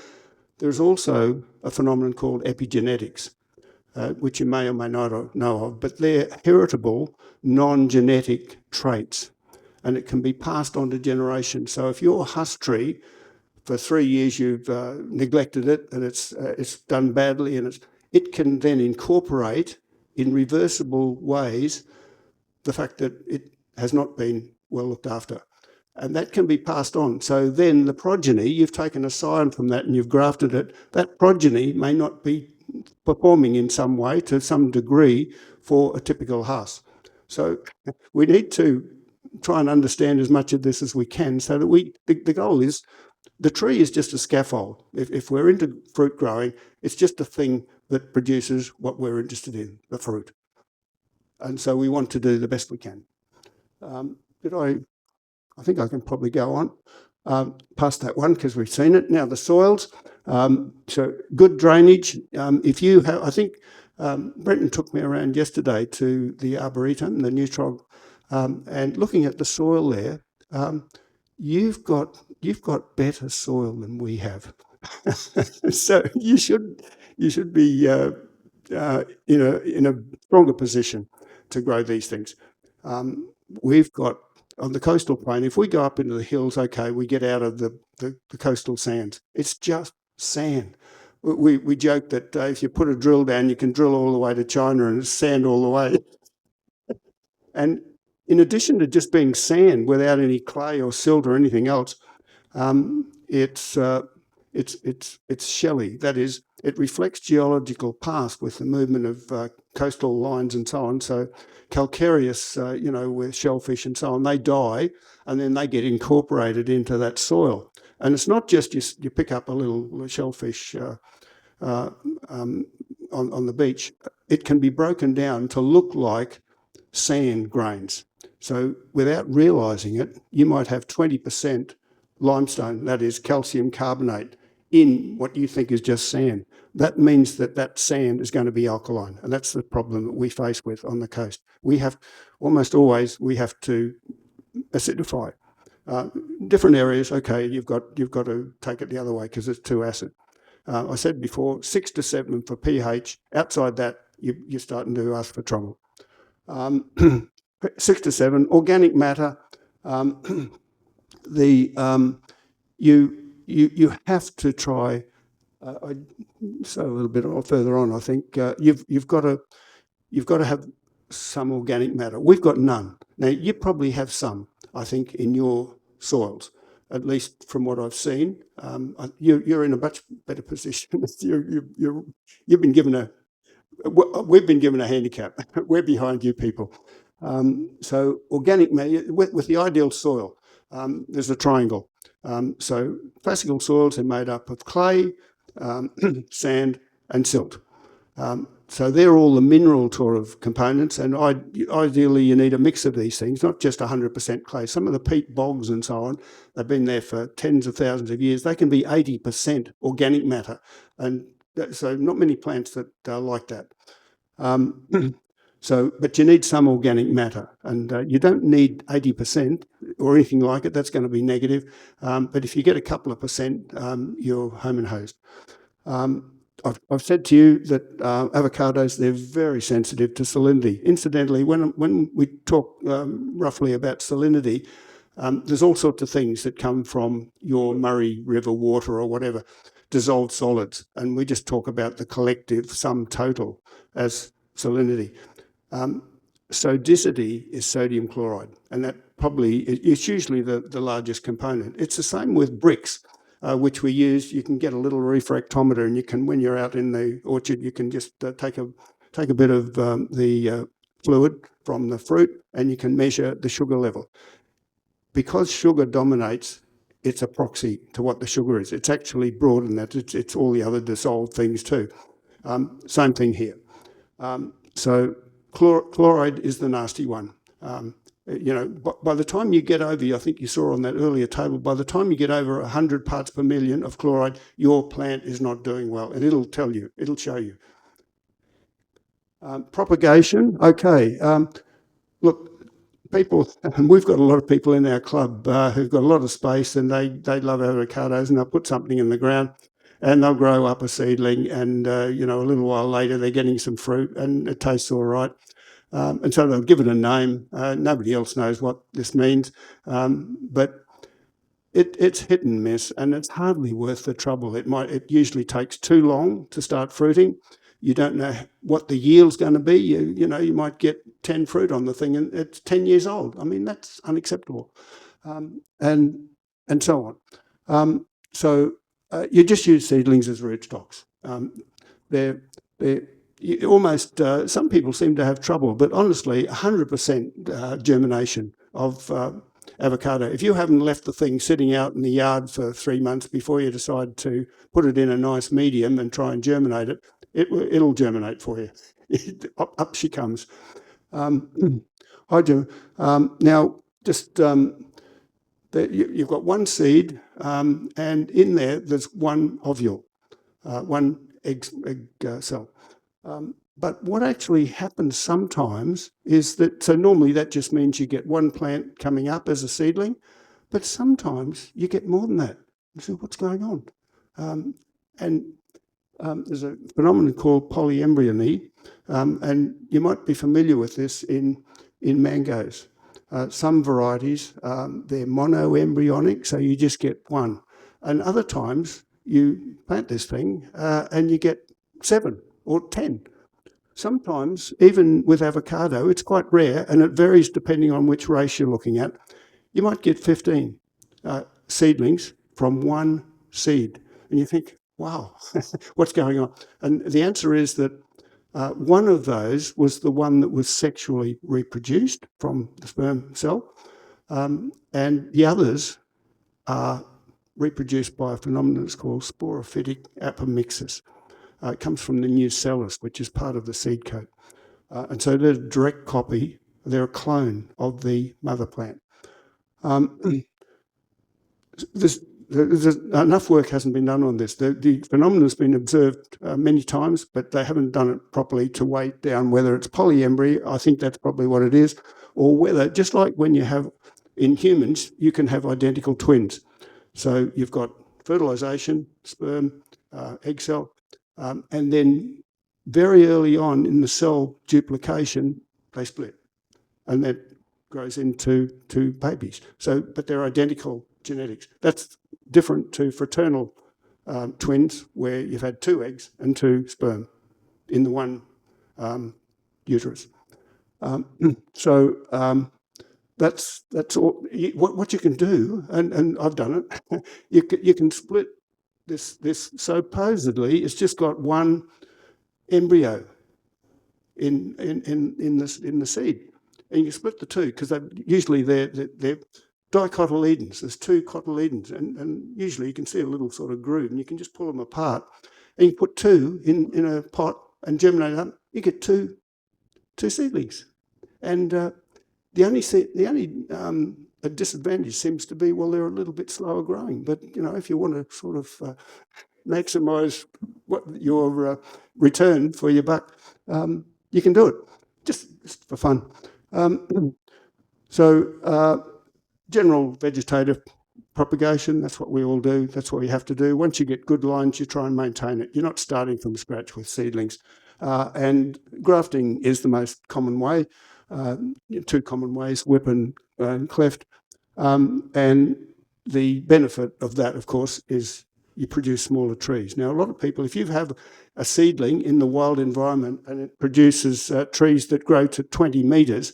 there's also a phenomenon called epigenetics, which you may or may not know of, but they're heritable, non-genetic traits, and it can be passed on to generations. So if your Hass tree, for 3 years you've neglected it and it's done badly, and it can then incorporate in reversible ways the fact that it has not been well looked after. And that can be passed on. So then the progeny, you've taken a scion from that and you've grafted it, that progeny may not be performing in some way to some degree for a typical Hass. So we need to try and understand as much of this as we can so that the goal is, the tree is just a scaffold. If we're into fruit growing, it's just a thing that produces what we're interested in, the fruit. And so we want to do the best we can. I think I can probably go on past that one because we've seen it. Now the soils, so good drainage. I think Brenton took me around yesterday to the Arboretum, the Neutrog, and looking at the soil there, you've got better soil than we have. So you should be in a stronger position to grow these things. We've got, on the coastal plain, if we go up into the hills, okay, we get out of the coastal sands. It's just sand. We joke that if you put a drill down, you can drill all the way to China and it's sand all the way. And in addition to just being sand without any clay or silt or anything else, it's shelly. That is, it reflects geological past with the movement of coastal lines and so on. So calcareous, with shellfish and so on, they die and then they get incorporated into that soil. And it's not just you pick up a little shellfish on the beach. It can be broken down to look like sand grains. So without realising it, you might have 20% limestone, that is calcium carbonate, in what you think is just sand. That means that sand is going to be alkaline, and that's the problem that we face with on the coast. We have to acidify. Different areas, okay, you've got to take it the other way because it's too acid. I said before, 6 to 7 for pH. Outside that, you're starting to ask for trouble. 6 to 7, organic matter. You have to try. I say a little bit further on. I think you've got to have some organic matter. We've got none. Now you probably have some. I think in your soils, at least from what I've seen, you're in a much better position. You've been given we've been given a handicap. We're behind you people. So organic matter with the ideal soil. There's a triangle. So classical soils are made up of clay, sand and silt. So they're all the mineral sort of components, and ideally you need a mix of these things, not just 100% clay. Some of the peat bogs and so on, they've been there for tens of thousands of years. They can be 80% organic matter, and so not many plants that are like that. But you need some organic matter, and you don't need 80% or anything like it. That's going to be negative. But if you get a couple of percent, you're home and hosed. I've said to you that avocados, they're very sensitive to salinity. Incidentally, when we talk roughly about salinity, there's all sorts of things that come from your Murray River water or whatever. dissolved solids, and we just talk about the collective sum total as salinity. Sodicity is sodium chloride, and that probably it's usually the largest component. It's the same with bricks, which we use. You can get a little refractometer, and you can, when you're out in the orchard, you can just take a bit of the fluid from the fruit, and you can measure the sugar level. Because sugar dominates, it's a proxy to what the sugar is. It's actually broader than that. It's all the other dissolved things too. Same thing here. So chloride is the nasty one. By the time you get over, I think you saw on that earlier table, by the time you get over 100 parts per million of chloride, your plant is not doing well, and it'll tell you, it'll show you. Propagation, okay. Look, people, and we've got a lot of people in our club who've got a lot of space, and they love avocados, and they'll put something in the ground and they'll grow up a seedling, and a little while later they're getting some fruit and it tastes all right. And so they'll give it a name. Nobody else knows what this means, but it's hit and miss, and it's hardly worth the trouble. It usually takes too long to start fruiting. You don't know what the yield's going to be. You might get 10 fruit on the thing, and it's 10 years old. I mean, that's unacceptable, and so on. You just use seedlings as rootstocks. Some people seem to have trouble, but honestly, 100% germination of avocado. If you haven't left the thing sitting out in the yard for 3 months before you decide to put it in a nice medium and try and germinate it, it'll germinate for you. Up she comes. I do. Now, just you've got one seed, and in there's one ovule, one egg cell. But what actually happens sometimes is that, so normally that just means you get one plant coming up as a seedling, but sometimes you get more than that. You say, what's going on? There's a phenomenon called polyembryony, and you might be familiar with this in mangoes. Some varieties, they're monoembryonic, so you just get one. And other times you plant this thing and you get 7 or 10. Sometimes, even with avocado, it's quite rare, and it varies depending on which race you're looking at. You might get 15 seedlings from one seed. And you think, wow, what's going on? And the answer is that one of those was the one that was sexually reproduced from the sperm cell, and the others are reproduced by a phenomenon that's called sporophytic apomixis. It comes from the nucellus, which is part of the seed coat. And so they're a direct copy, they're a clone of the mother plant. Enough work hasn't been done on this. The phenomenon has been observed many times, but they haven't done it properly to weigh down whether it's polyembry, I think that's probably what it is, or whether, just like when you have, in humans, you can have identical twins. So you've got fertilization, sperm, egg cell, and then very early on in the cell duplication, they split, and that grows into 2 babies. So, but they're identical genetics. That's different to fraternal twins, where you've had 2 eggs and 2 sperm in the one uterus. That's all. What you can do, and I've done it. You can split this. Supposedly, it's just got one embryo in the seed, and you split the 2 because usually they're dicotyledons. There's 2 cotyledons, and usually you can see a little sort of groove, and you can just pull them apart, and you put 2 in a pot and germinate them. You get two seedlings, and the only disadvantage seems to be, well, they're a little bit slower growing. But if you want to sort of maximise what your return for your buck, you can do it just for fun. General vegetative propagation, that's what we all do. That's what you have to do. Once you get good lines, you try and maintain it. You're not starting from scratch with seedlings. And grafting is the most common way. 2 common ways, whip and cleft. And the benefit of that, of course, is you produce smaller trees. Now, a lot of people, if you have a seedling in the wild environment and it produces trees that grow to 20 metres,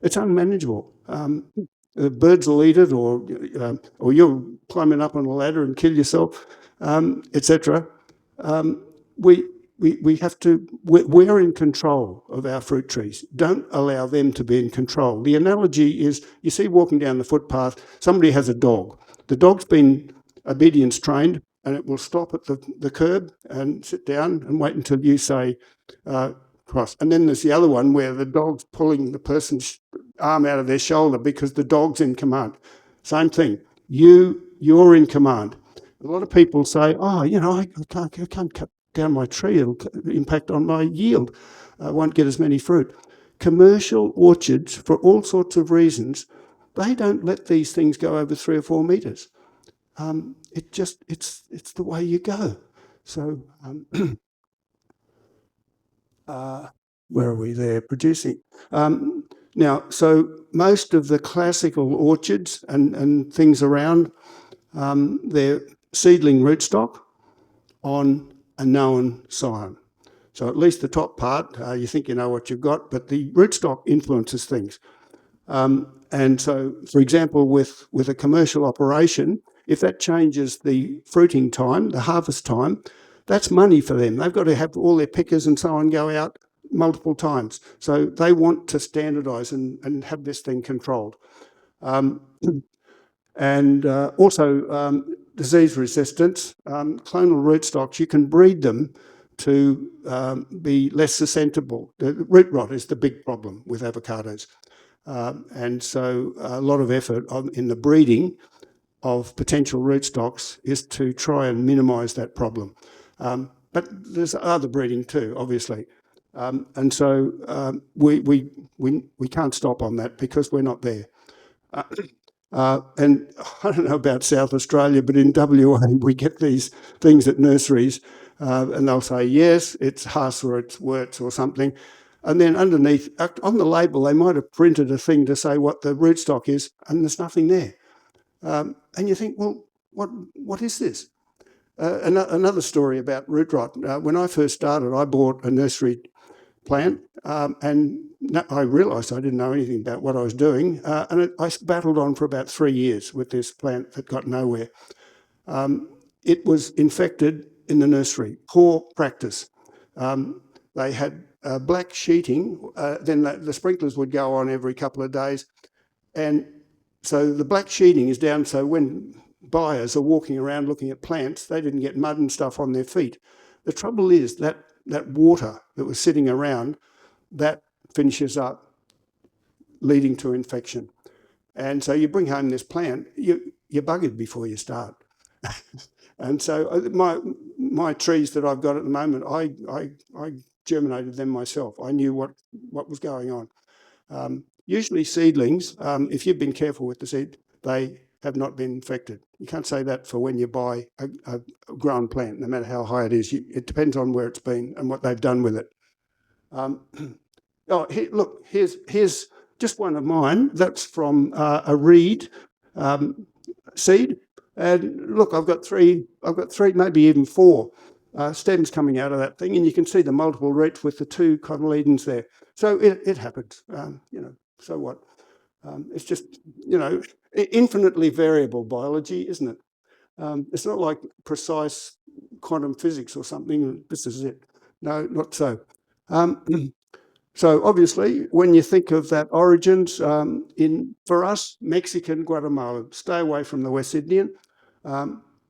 it's unmanageable. Birds will eat it, or you're climbing up on a ladder and kill yourself, etc. We have to. We're in control of our fruit trees. Don't allow them to be in control. The analogy is: you see, walking down the footpath, somebody has a dog. The dog's been obedience trained, and it will stop at the curb and sit down and wait until you say cross. And then there's the other one where the dog's pulling the person's arm out of their shoulder because the dog's in command. Same thing. You're in command. A lot of people say, oh, I can't cut down my tree. It'll impact on my yield. I won't get as many fruit. Commercial orchards, for all sorts of reasons, they don't let these things go over 3 or 4 metres. It's the way you go. So where are we there? Producing. Now, so most of the classical orchards and things around, they're seedling rootstock on a known scion. So at least the top part, you think you know what you've got, but the rootstock influences things. And so, for example, with a commercial operation, if that changes the fruiting time, the harvest time, that's money for them. They've got to have all their pickers and so on go out multiple times. So they want to standardise and have this thing controlled. And also disease resistance. Clonal rootstocks, you can breed them to be less susceptible. The root rot is the big problem with avocados. And so a lot of effort in the breeding of potential rootstocks is to try and minimise that problem. But there's other breeding too, obviously. And so we can't stop on that because we're not there. And I don't know about South Australia, but in WA we get these things at nurseries and they'll say, yes, it's Haas or it's Wirtz or something. And then underneath, on the label, they might have printed a thing to say what the rootstock is, and there's nothing there. And you think, well, what is this? Another story about root rot. When I first started, I bought a nursery plant, and I realised I didn't know anything about what I was doing, and I battled on for about 3 years with this plant that got nowhere. It was infected in the nursery. Poor practice. They had black sheeting, then the sprinklers would go on every couple of days, and so the black sheeting is down so when buyers are walking around looking at plants, they didn't get mud and stuff on their feet. The trouble is that water that was sitting around, that finishes up leading to infection. And so you bring home this plant, you're buggered before you start. And so my trees that I've got at the moment, I germinated them myself. I knew what was going on. Usually seedlings, if you've been careful with the seed, they have not been infected. You can't say that for when you buy a grown plant, no matter how high it is. It depends on where it's been and what they've done with it. Look, here's just one of mine. That's from a reed seed. And look, I've got three, maybe even 4 stems coming out of that thing, and you can see the multiple roots with the 2 cotyledons there. So it happens, so what? It's just, infinitely variable biology, isn't it? It's not like precise quantum physics or something. This is it. No, not so. So obviously, when you think of that origins, for us, Mexican, Guatemala, stay away from the West Indian.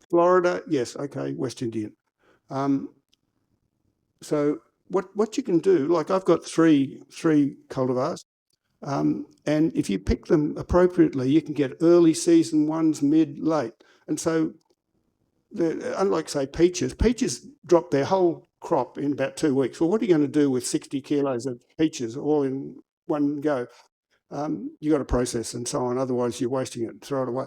Florida, yes, okay, West Indian. So what you can do, like I've got three cultivars, and if you pick them appropriately, you can get early season ones, mid, late. And so, unlike, say, peaches drop their whole crop in about 2 weeks. Well, what are you going to do with 60 kilos of peaches all in one go? You've got to process and so on, otherwise you're wasting it, throw it away.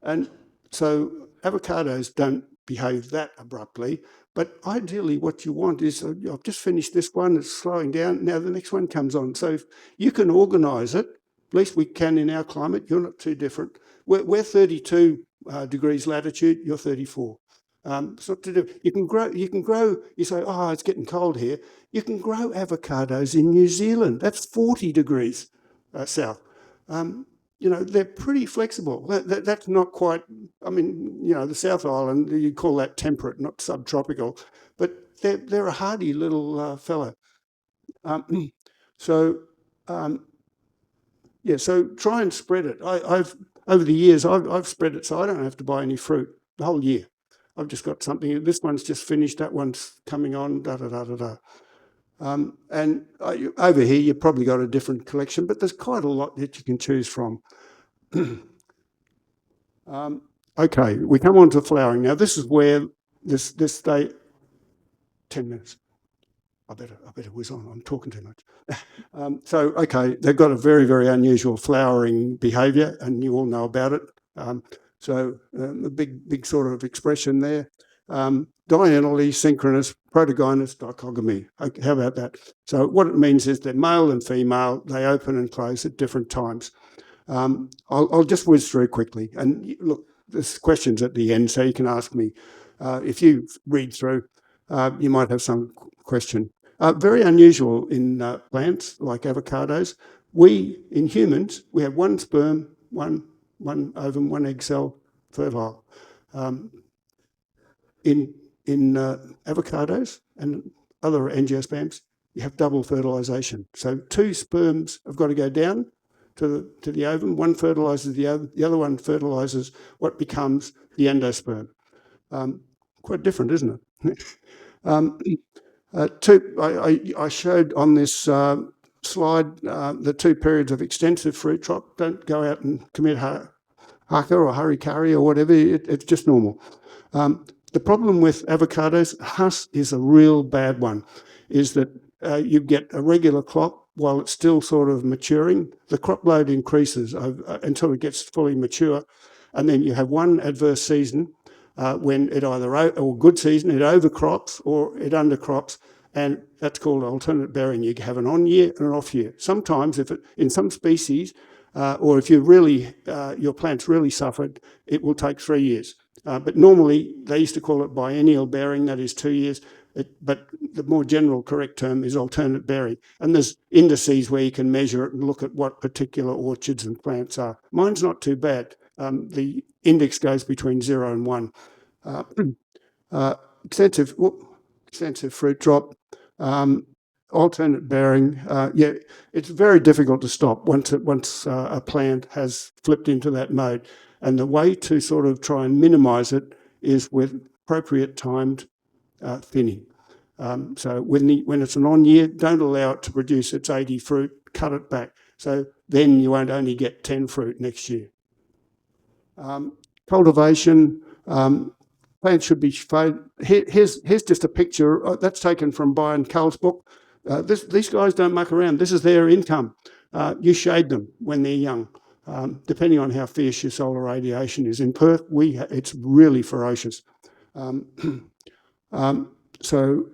And so avocados don't behave that abruptly, but ideally what you want is, I've just finished this one, it's slowing down, now the next one comes on. So if you can organise it, at least we can in our climate, you're not too different. We're 32 degrees latitude, you're 34. It's not to do. You can grow. You say, oh, it's getting cold here. You can grow avocados in New Zealand. That's 40 degrees south. They're pretty flexible. That's not quite. I mean, the South Island, you call that temperate, not subtropical, but they're a hardy little fellow. So try and spread it. I've over the years I've spread it so I don't have to buy any fruit the whole year. I've just got something. This one's just finished. That one's coming on. Da da da da da. And over here you've probably got a different collection, but there's quite a lot that you can choose from. Okay, we come on to flowering now. This is where this day. 10 minutes. I better whiz on. I'm talking too much. Okay, they've got a very, very unusual flowering behaviour, and you all know about it. A big sort of expression there. Diurnally synchronous protogynous dichogamy. Okay, how about that? So what it means is they're male and female. They open and close at different times. I'll just whiz through quickly. And look, there's questions at the end, so you can ask me. If you read through, you might have some question. Very unusual in plants like avocados. In humans, we have one sperm, one ovum, one egg cell, fertile. In avocados and other angiosperms, you have double fertilisation. So 2 sperms have got to go down to the ovum. One fertilises the ovum, the other one fertilises what becomes the endosperm. Quite different, isn't it? I showed on this slide the 2 periods of extensive fruit drop. Don't go out and commit haka or harikari or whatever. It's just normal. The problem with avocados, husk is a real bad one, is that you get a regular crop while it's still sort of maturing. The crop load increases until it gets fully mature, and then you have one adverse season when it or good season, it overcrops or it undercrops, and that's called alternate bearing. You have an on year and an off year. Sometimes, in some species, or if your plant's really suffered, it will take 3 years. But normally, they used to call it biennial bearing, that is 2 years. But the more general correct term is alternate bearing. And there's indices where you can measure it and look at what particular orchards and plants are. Mine's not too bad. The index goes between 0 and 1. Extensive fruit drop, alternate bearing. It's very difficult to stop once a plant has flipped into that mode. And the way to sort of try and minimise it is with appropriate timed thinning. So when it's an on year, don't allow it to produce its 80 fruit, cut it back. So then you won't only get 10 fruit next year. Cultivation, plants should be faded. Here's just a picture that's taken from Byron Cull's book. These guys don't muck around. This is their income. You shade them when they're young. Depending on how fierce your solar radiation is. In Perth, it's really ferocious. So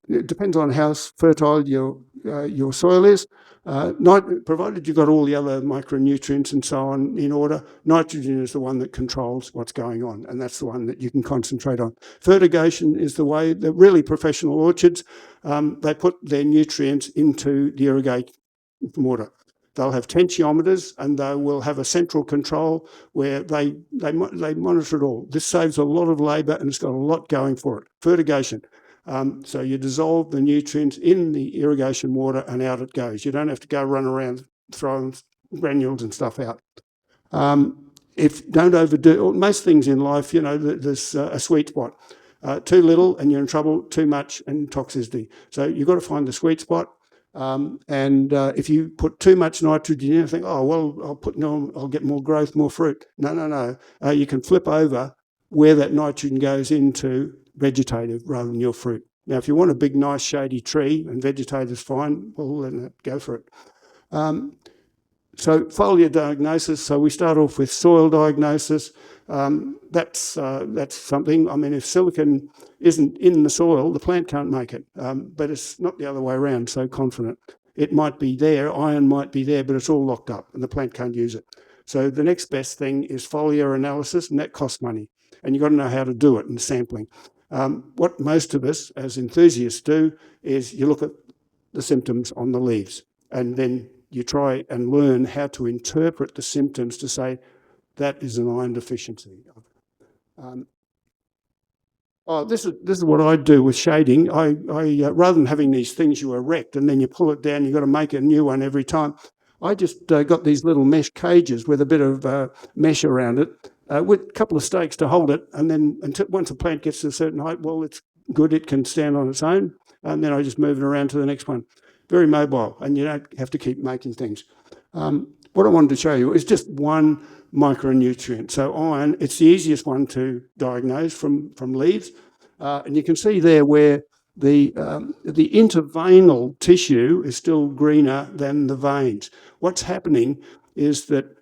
it depends on how fertile your soil is. Provided you've got all the other micronutrients and so on in order, nitrogen is the one that controls what's going on, and that's the one that you can concentrate on. Fertigation is the way the really professional orchards, they put their nutrients into the irrigation water. They'll have tensiometers, and they will have a central control where they monitor it all. This saves a lot of labour, and it's got a lot going for it. Fertigation. So you dissolve the nutrients in the irrigation water, and out it goes. You don't have to go run around throwing granules and stuff out. Don't overdo most things in life. There's a sweet spot. Too little, and you're in trouble. Too much, and toxicity. So you've got to find the sweet spot. If you put too much nitrogen in, you think, oh, well, I'll get more growth, more fruit. No. You can flip over where that nitrogen goes into vegetative rather than your fruit. Now, if you want a big, nice, shady tree and vegetative is fine, well, then go for it. So foliar diagnosis. So we start off with soil diagnosis. That's something. I mean, if silicon isn't in the soil, the plant can't make it. But it's not the other way around. So confident. It might be there, iron might be there, but it's all locked up, and the plant can't use it. So the next best thing is foliar analysis, and that costs money. And you've got to know how to do it and sampling. What most of us as enthusiasts do is you look at the symptoms on the leaves, and then you try and learn how to interpret the symptoms to say that is an iron deficiency. This is what I do with shading. I rather than having these things you erect and then you pull it down, you've got to make a new one every time. I just got these little mesh cages with a bit of mesh around it, with a couple of stakes to hold it, and then once a plant gets to a certain height, well, it's good, it can stand on its own, and then I just move it around to the next one. Very mobile, and you don't have to keep making things. What I wanted to show you is just one micronutrient. So iron, it's the easiest one to diagnose from leaves. And you can see there where the interveinal tissue is still greener than the veins. What's happening is that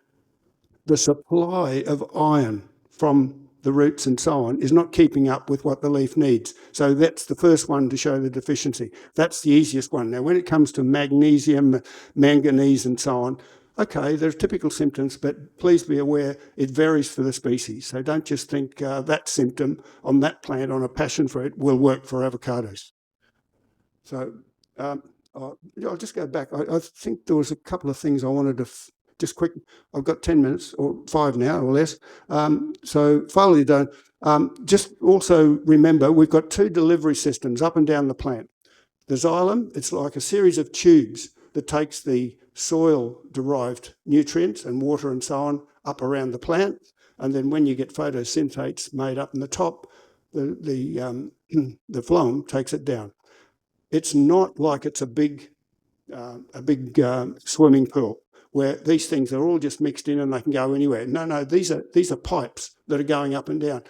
the supply of iron from the roots and so on is not keeping up with what the leaf needs. So that's the first one to show the deficiency. That's the easiest one. Now, when it comes to magnesium, manganese and so on, okay, there's typical symptoms, but please be aware it varies for the species. So don't just think that symptom on that plant on a passion fruit will work for avocados. So I'll just go back. I think there was a couple of things I wanted to just quick. I've got 10 minutes or 5 now or less. So foliar dome. Just also remember we've got 2 delivery systems up and down the plant. The xylem, it's like a series of tubes that takes the soil-derived nutrients and water and so on up around the plant. And then when you get photosynthetates made up in the top, the phloem takes it down. It's not like it's a big swimming pool where these things are all just mixed in and they can go anywhere. No, these are pipes that are going up and down.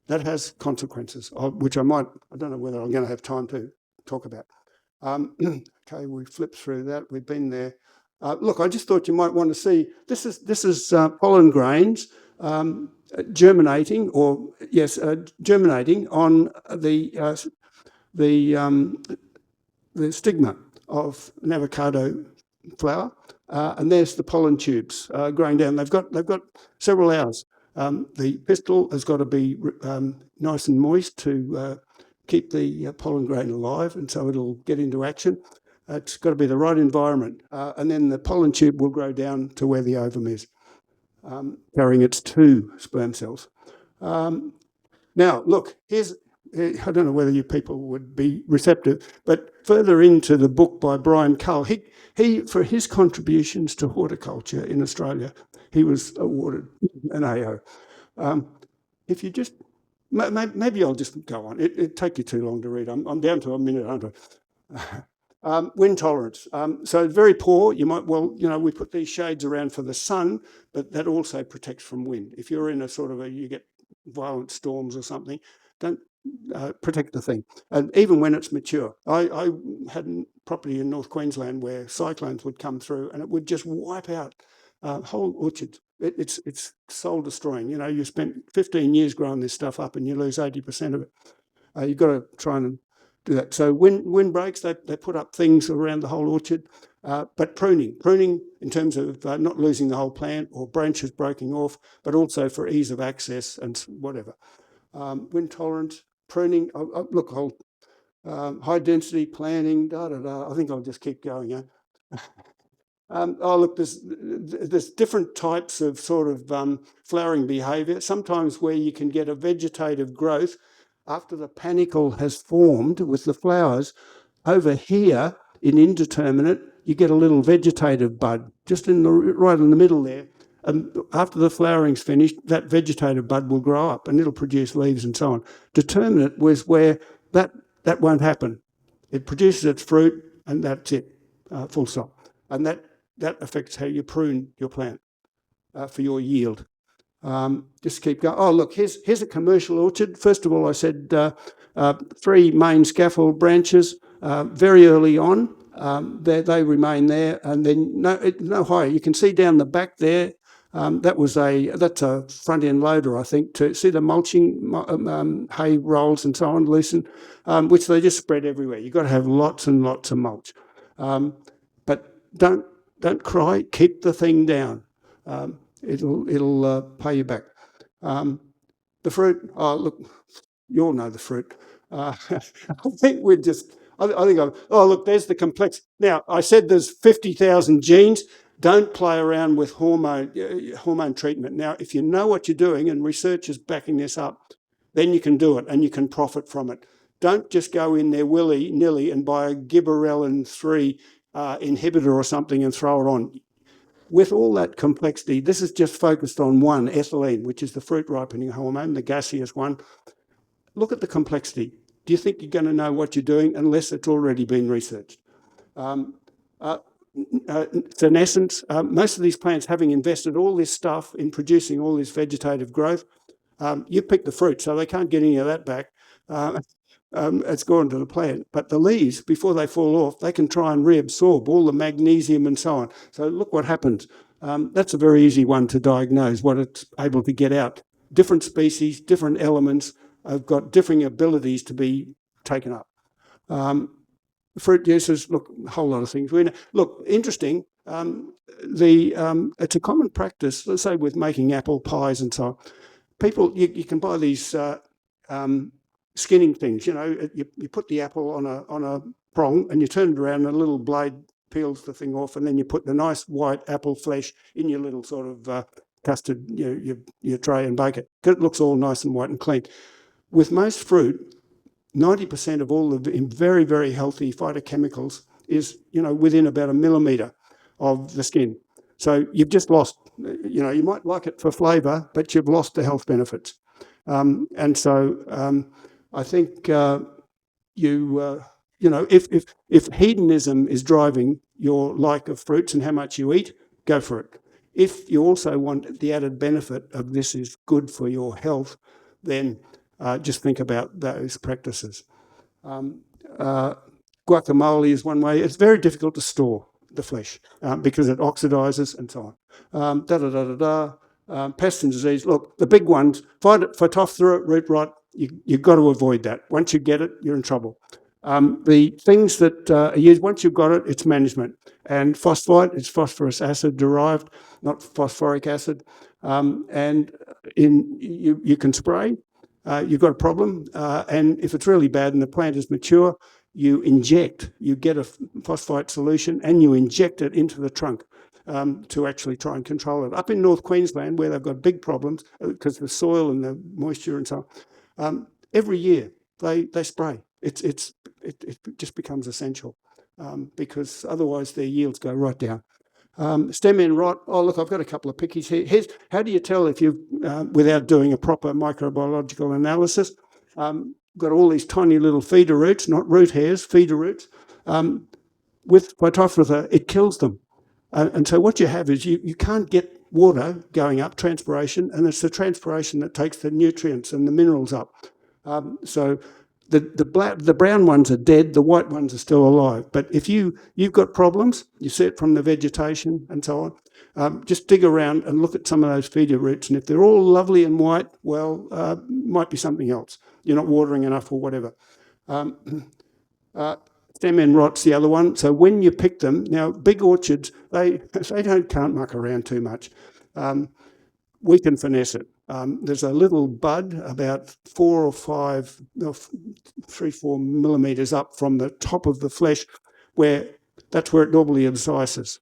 That has consequences, which I don't know whether I'm going to have time to talk about. Okay, we flipped through that. We've been there. Look, I just thought you might want to see. This is pollen grains germinating, germinating on the stigma of an avocado flower, and there's the pollen tubes growing down. They've got several hours. The pistil has got to be nice and moist to keep the pollen grain alive, and so it'll get into action. It's got to be the right environment, and then the pollen tube will grow down to where the ovum is, carrying its 2 sperm cells. Now, look, I don't know whether you people would be receptive, but further into the book by Brian Cull, he for his contributions to horticulture in Australia, he was awarded an AO. If you just, maybe I'll just go on. It'd take you too long to read. I'm down to a minute, aren't I? Wind tolerance. So very poor. You might, we put these shades around for the sun, but that also protects from wind. If you're in a sort of you get violent storms or something, don't protect the thing. And even when it's mature. I had a property in North Queensland where cyclones would come through and it would just wipe out whole orchards. It's soul destroying. You spent 15 years growing this stuff up and you lose 80% of it. You've got to try and do that. So wind breaks, they put up things around the whole orchard, but pruning in terms of not losing the whole plant or branches breaking off, but also for ease of access and whatever. Wind tolerance, pruning, high density planting, I think I'll just keep going. Look, there's different types of sort of flowering behaviour. Sometimes where you can get a vegetative growth after the panicle has formed with the flowers. Over here in indeterminate, you get a little vegetative bud just right in the middle there. And after the flowering's finished, that vegetative bud will grow up and it'll produce leaves and so on. Determinate was where that won't happen. It produces its fruit and that's it, full stop. And that affects how you prune your plant for your yield. Just keep going. Oh, look, here's a commercial orchard. First of all, I said 3 main scaffold branches very early on. They remain there, and then no higher. You can see down the back there. That's a front end loader, I think. To see the mulching hay rolls and so on, loosen, which they just spread everywhere. You've got to have lots and lots of mulch, but don't cry. Keep the thing down. it'll pay you back. The fruit, oh, look, you all know the fruit. I think we're just, I think, oh, look, there's the complex. Now, I said there's 50,000 genes. Don't play around with hormone treatment. Now, if you know what you're doing and research is backing this up, then you can do it and you can profit from it. Don't just go in there willy-nilly and buy a gibberellin 3 inhibitor or something and throw it on. With all that complexity, this is just focused on one, ethylene, which is the fruit ripening hormone, the gaseous one. Look at the complexity. Do you think you're going to know what you're doing unless it's already been researched? So in essence, most of these plants, having invested all this stuff in producing all this vegetative growth, you pick the fruit, so they can't get any of that back. It's gone to the plant. But the leaves, before they fall off, they can try and reabsorb all the magnesium and so on. So look what happens. That's a very easy one to diagnose, what it's able to get out. Different species, different elements have got differing abilities to be taken up. Fruit juices, look, a whole lot of things. Look, interesting, it's a common practice, let's say with making apple pies and so on. People, you can buy these skinning things, you put the apple on a prong and you turn it around and a little blade peels the thing off, and then you put the nice white apple flesh in your little sort of custard, your tray, and bake it. It looks all nice and white and clean. With most fruit, 90% of all the very, very healthy phytochemicals is, within about a millimetre of the skin. So you've just lost, you might like it for flavour, but you've lost the health benefits. And so I think if hedonism is driving your like of fruits and how much you eat, go for it. If you also want the added benefit of this is good for your health, then just think about those practices. Guacamole is one way. It's very difficult to store the flesh because it oxidizes and so on. Pests and disease. Look, the big ones, Phytophthora, root rot, you've got to avoid that. Once you get it, you're in trouble. The things that are used, once you've got it, it's management. And phosphite, it's phosphorus acid derived, not phosphoric acid. And you can spray. You've got a problem. And if it's really bad and the plant is mature, you get a phosphite solution and you inject it into the trunk to actually try and control it. Up in North Queensland, where they've got big problems because of the soil and the moisture and so on, every year they spray. It just becomes essential because otherwise their yields go right down. Stem end rot. Oh, look, I've got a couple of pickies here. How do you tell if you've, without doing a proper microbiological analysis, got all these tiny little feeder roots, not root hairs, feeder roots. With Phytophthora, it kills them. And so what you have is you can't get water going up, transpiration, and it's the transpiration that takes the nutrients and the minerals up. So the brown ones are dead, the white ones are still alive. But if you've got problems, you see it from the vegetation and so on, just dig around and look at some of those feeder roots. And if they're all lovely and white, well, might be something else. You're not watering enough or whatever. Stem end rot's the other one. So when you pick them, now big orchards, they can't muck around too much. We can finesse it. There's a little bud about 4 millimetres up from the top of the flesh, that's where it normally incises.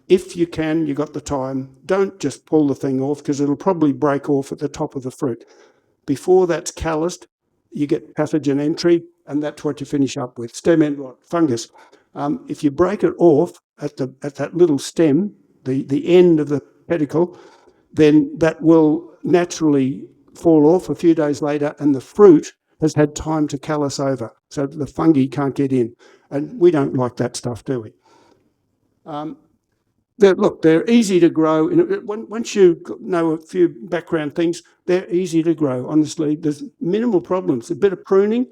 If you can, you've got the time, don't just pull the thing off because it'll probably break off at the top of the fruit. Before that's calloused, you get pathogen entry, and that's what you finish up with. Stem end rot, fungus. If you break it off at that little stem, the end of the pedicle, then that will naturally fall off a few days later, and the fruit has had time to callus over, so the fungi can't get in. And we don't like that stuff, do we? They're easy to grow. Once you know a few background things, they're easy to grow, honestly. There's minimal problems. A bit of pruning.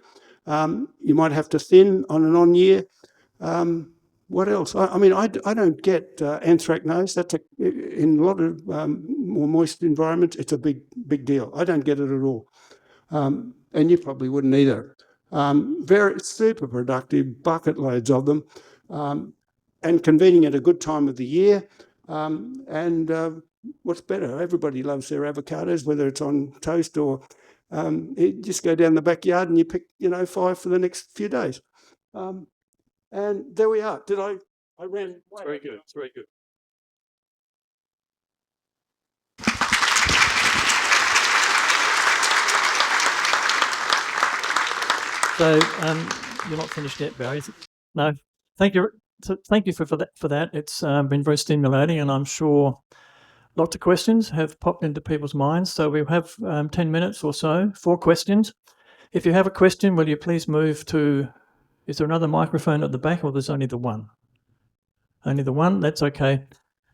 You might have to thin on an on year. What else? I don't get anthracnose. In a lot of more moist environments, it's a big deal. I don't get it at all. And you probably wouldn't either. Very super productive, bucket loads of them. And convening at a good time of the year, and what's better? Everybody loves their avocados, whether it's on toast or you just go down the backyard and you pick, 5 for the next few days. And there we are. I ran. It's very good. It's very good. So you're not finished yet, Barry. No. Thank you. Thank you for that. It's been very stimulating, and I'm sure lots of questions have popped into people's minds. So we'll have 10 minutes or so for questions. If you have a question, will you please move to? Is there another microphone at the back, or there's only the one? Only the one. That's okay.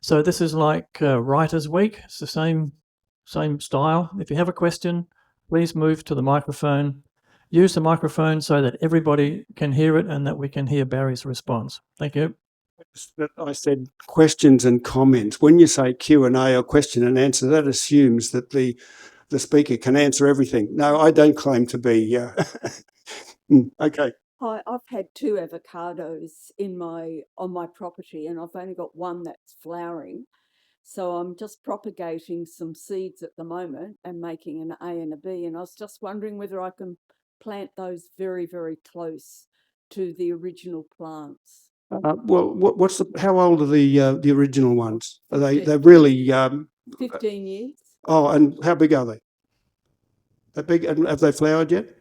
So this is like Writers' Week. It's the same style. If you have a question, please move to the microphone. Use the microphone so that everybody can hear it and that we can hear Barry's response. Thank you. I said questions and comments. When you say Q&A or question and answer, that assumes that the speaker can answer everything. No, I don't claim to be. Okay. Hi, I've had 2 avocados on my property, and I've only got one that's flowering. So I'm just propagating some seeds at the moment and making an A and a B. And I was just wondering whether I can plant those very, very close to the original plants. Well, how old are the original ones? Are they're 15. really 15 years. Oh, and how big are they? That big? And have they flowered yet?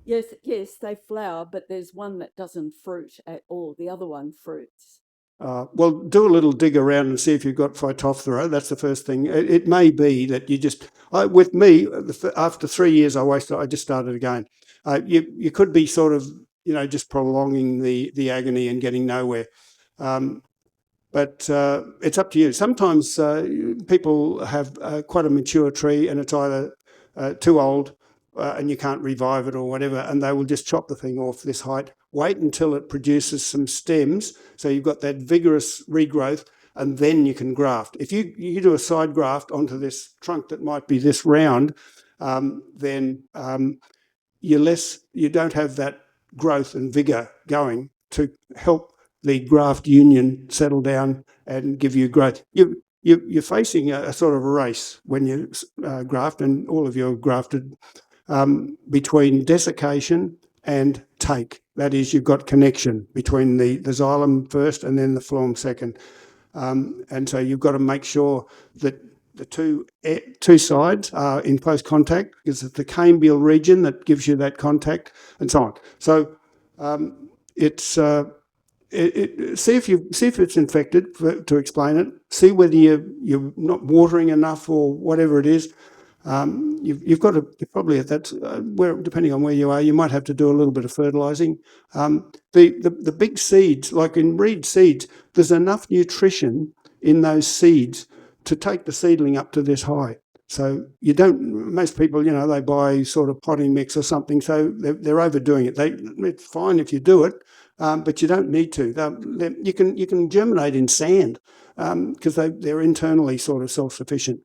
Yes, they flower, but there's one that doesn't fruit at all. The other one fruits. Well, do a little dig around and see if you've got Phytophthora. That's the first thing. It may be that you just, with me, after 3 years I just started again. You could be sort of, just prolonging the agony and getting nowhere. But it's up to you. Sometimes people have quite a mature tree and it's either too old and you can't revive it or whatever, and they will just chop the thing off this height. Wait until it produces some stems, so you've got that vigorous regrowth, and then you can graft. If you do a side graft onto this trunk that might be this round, then you don't have that growth and vigor going to help the graft union settle down and give you growth. You're facing a sort of a race when you graft, and all of you are grafted between desiccation and take. That is, you've got connection between the xylem first and then the phloem second. And so you've got to make sure that the two sides are in close contact, because it's the cambial region that gives you that contact, and so on. So see if it's infected to explain it. See whether you're not watering enough or whatever it is. You've got to probably depending on where you are, you might have to do a little bit of fertilising. The big seeds, like in reed seeds, there's enough nutrition in those seeds to take the seedling up to this high. So most people, they buy sort of potting mix or something, so they're overdoing it. It's fine if you do it, but you don't need to. You can germinate in sand because they're internally sort of self-sufficient.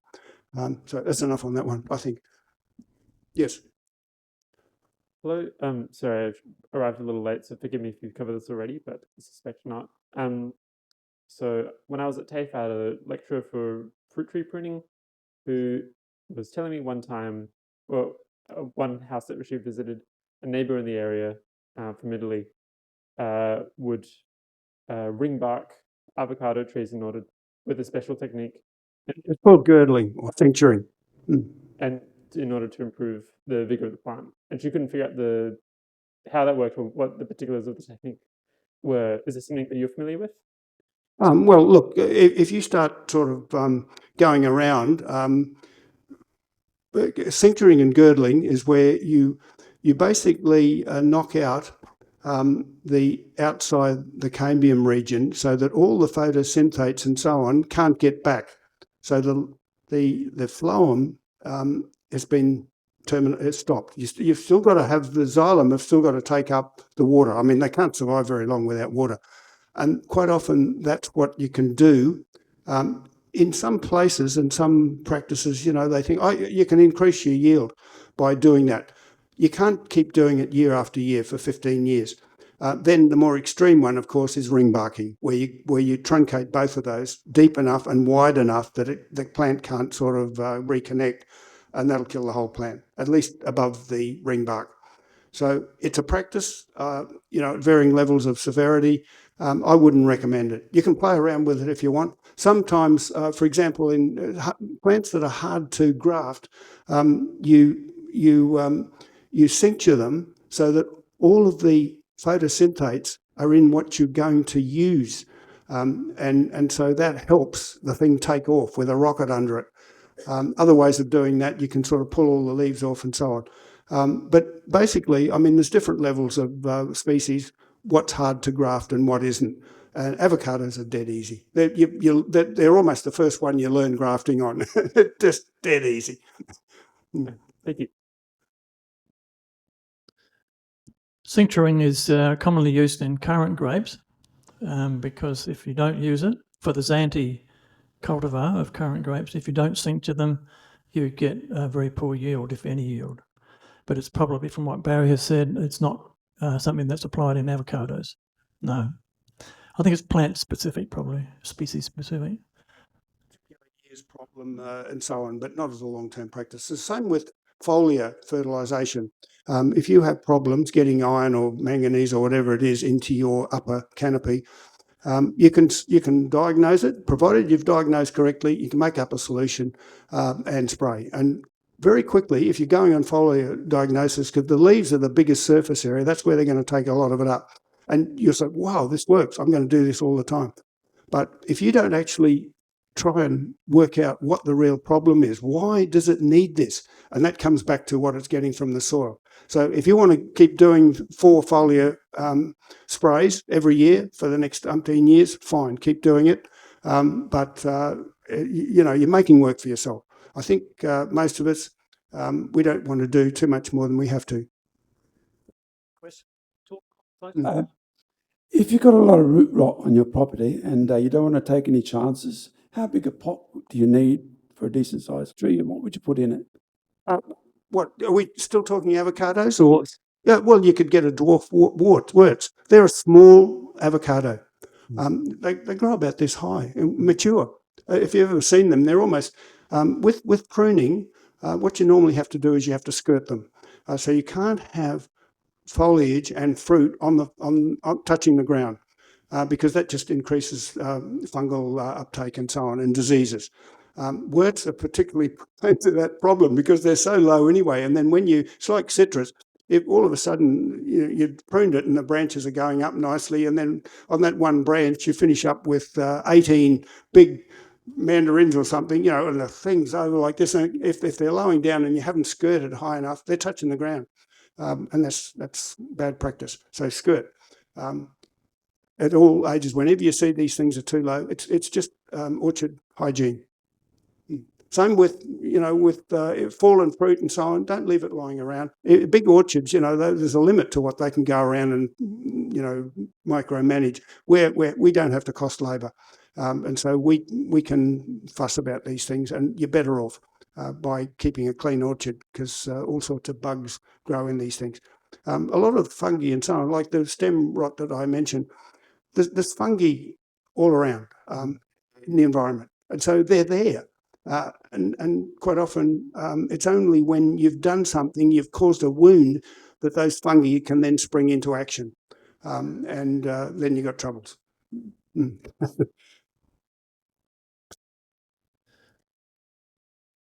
So that's enough on that one, I think. Yes. Hello. Sorry, I've arrived a little late, so forgive me if you've covered this already, but I suspect not. So when I was at TAFE, I had a lecturer for fruit tree pruning who was telling me one time, one house that she visited, a neighbor in the area from Italy would ring bark avocado trees with a special technique. It's called girdling or tincturing. And in order to improve the vigor of the plant. And she couldn't figure out how that worked or what the particulars of the technique were. Is this something that you're familiar with? Well, look, if you start sort of going around, cincturing and girdling is where you basically knock out the outside the cambium region so that all the photosynthates and so on can't get back. So the phloem has been it's stopped. You've still got to have the xylem have still got to take up the water. I mean, they can't survive very long without water. And quite often that's what you can do. In some places and some practices, they think, you can increase your yield by doing that. You can't keep doing it year after year for 15 years. Then the more extreme one, of course, is ring barking, where you truncate both of those deep enough and wide enough that the plant can't sort of reconnect, and that'll kill the whole plant, at least above the ring bark. So it's a practice, at varying levels of severity. I wouldn't recommend it. You can play around with it if you want. Sometimes, for example, in plants that are hard to graft, you cincture them so that all of the photosynthetes are in what you're going to use. And so that helps the thing take off with a rocket under it. Other ways of doing that, you can sort of pull all the leaves off and so on. But basically, there's different levels of species, what's hard to graft and what isn't. And avocados are dead easy. They're almost the first one you learn grafting on. Just dead easy. Thank you. Cincturing is commonly used in currant grapes because if you don't use it for the Xanthi cultivar of currant grapes, if you don't cincture them, you get a very poor yield, if any yield. But it's probably, from what Barry has said, it's not something that's applied in avocados. No. I think it's plant specific, probably, species specific. Years problem and so on, but not as a long-term practice. The same with foliar fertilisation. If you have problems getting iron or manganese or whatever it is into your upper canopy, you can diagnose it. Provided you've diagnosed correctly, you can make up a solution and spray. And very quickly, if you're going on foliar diagnosis, because the leaves are the biggest surface area, that's where they're going to take a lot of it up. And you'll say, wow, this works. I'm going to do this all the time. But if you don't actually try and work out what the real problem is, why does it need this? And that comes back to what it's getting from the soil. So if you want to keep doing 4 foliar sprays every year for the next umpteen years, fine, keep doing it. But you're making work for yourself. I think most of us, we don't want to do too much more than we have to. Question? If you've got a lot of root rot on your property and you don't want to take any chances, how big a pot do you need for a decent sized tree, and what would you put in it? What are we still talking avocados? Or yeah, well, you could get a dwarf worts. They're a small avocado. They grow about this high, mature. If you've ever seen them, they're almost with pruning. What you normally have to do is you have to skirt them, so you can't have foliage and fruit on touching the ground. Because that just increases fungal uptake and so on, and diseases. Worts are particularly prone to that problem because they're so low anyway. And then it's like citrus, if all of a sudden you've pruned it and the branches are going up nicely, and then on that one branch you finish up with 18 big mandarins or something, and the thing's over like this. And if they're lowing down and you haven't skirted high enough, they're touching the ground. And that's bad practice. So skirt. At all ages, whenever you see these things are too low, it's just orchard hygiene. Same with fallen fruit and so on. Don't leave it lying around. Big orchards, there's a limit to what they can go around and micromanage. Where we don't have to cost labour, and so we can fuss about these things, and you're better off by keeping a clean orchard, because all sorts of bugs grow in these things. A lot of fungi and so on, like the stem rot that I mentioned. There's fungi all around in the environment, and so they're there. And quite often, it's only when you've done something, you've caused a wound, that those fungi can then spring into action, and then you've got troubles.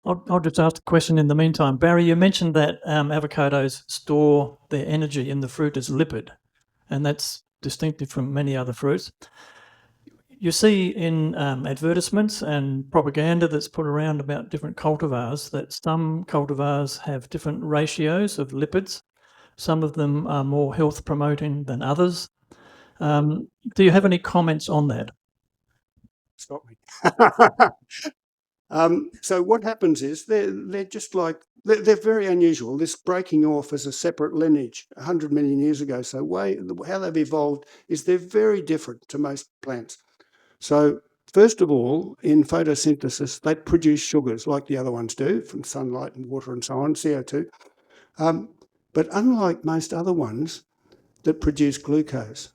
I'll just ask a question in the meantime. Barry, you mentioned that avocados store their energy in the fruit as lipid, and that's distinctive from many other fruits. You see in advertisements and propaganda that's put around about different cultivars that some cultivars have different ratios of lipids. Some of them are more health promoting than others. Do you have any comments on that? Stop me. So what happens is they're just like, they're very unusual. This breaking off as a separate lineage 100 million years ago. So how they've evolved is they're very different to most plants. So first of all, in photosynthesis, they produce sugars like the other ones do from sunlight and water and so on, CO2. But unlike most other ones, that produce glucose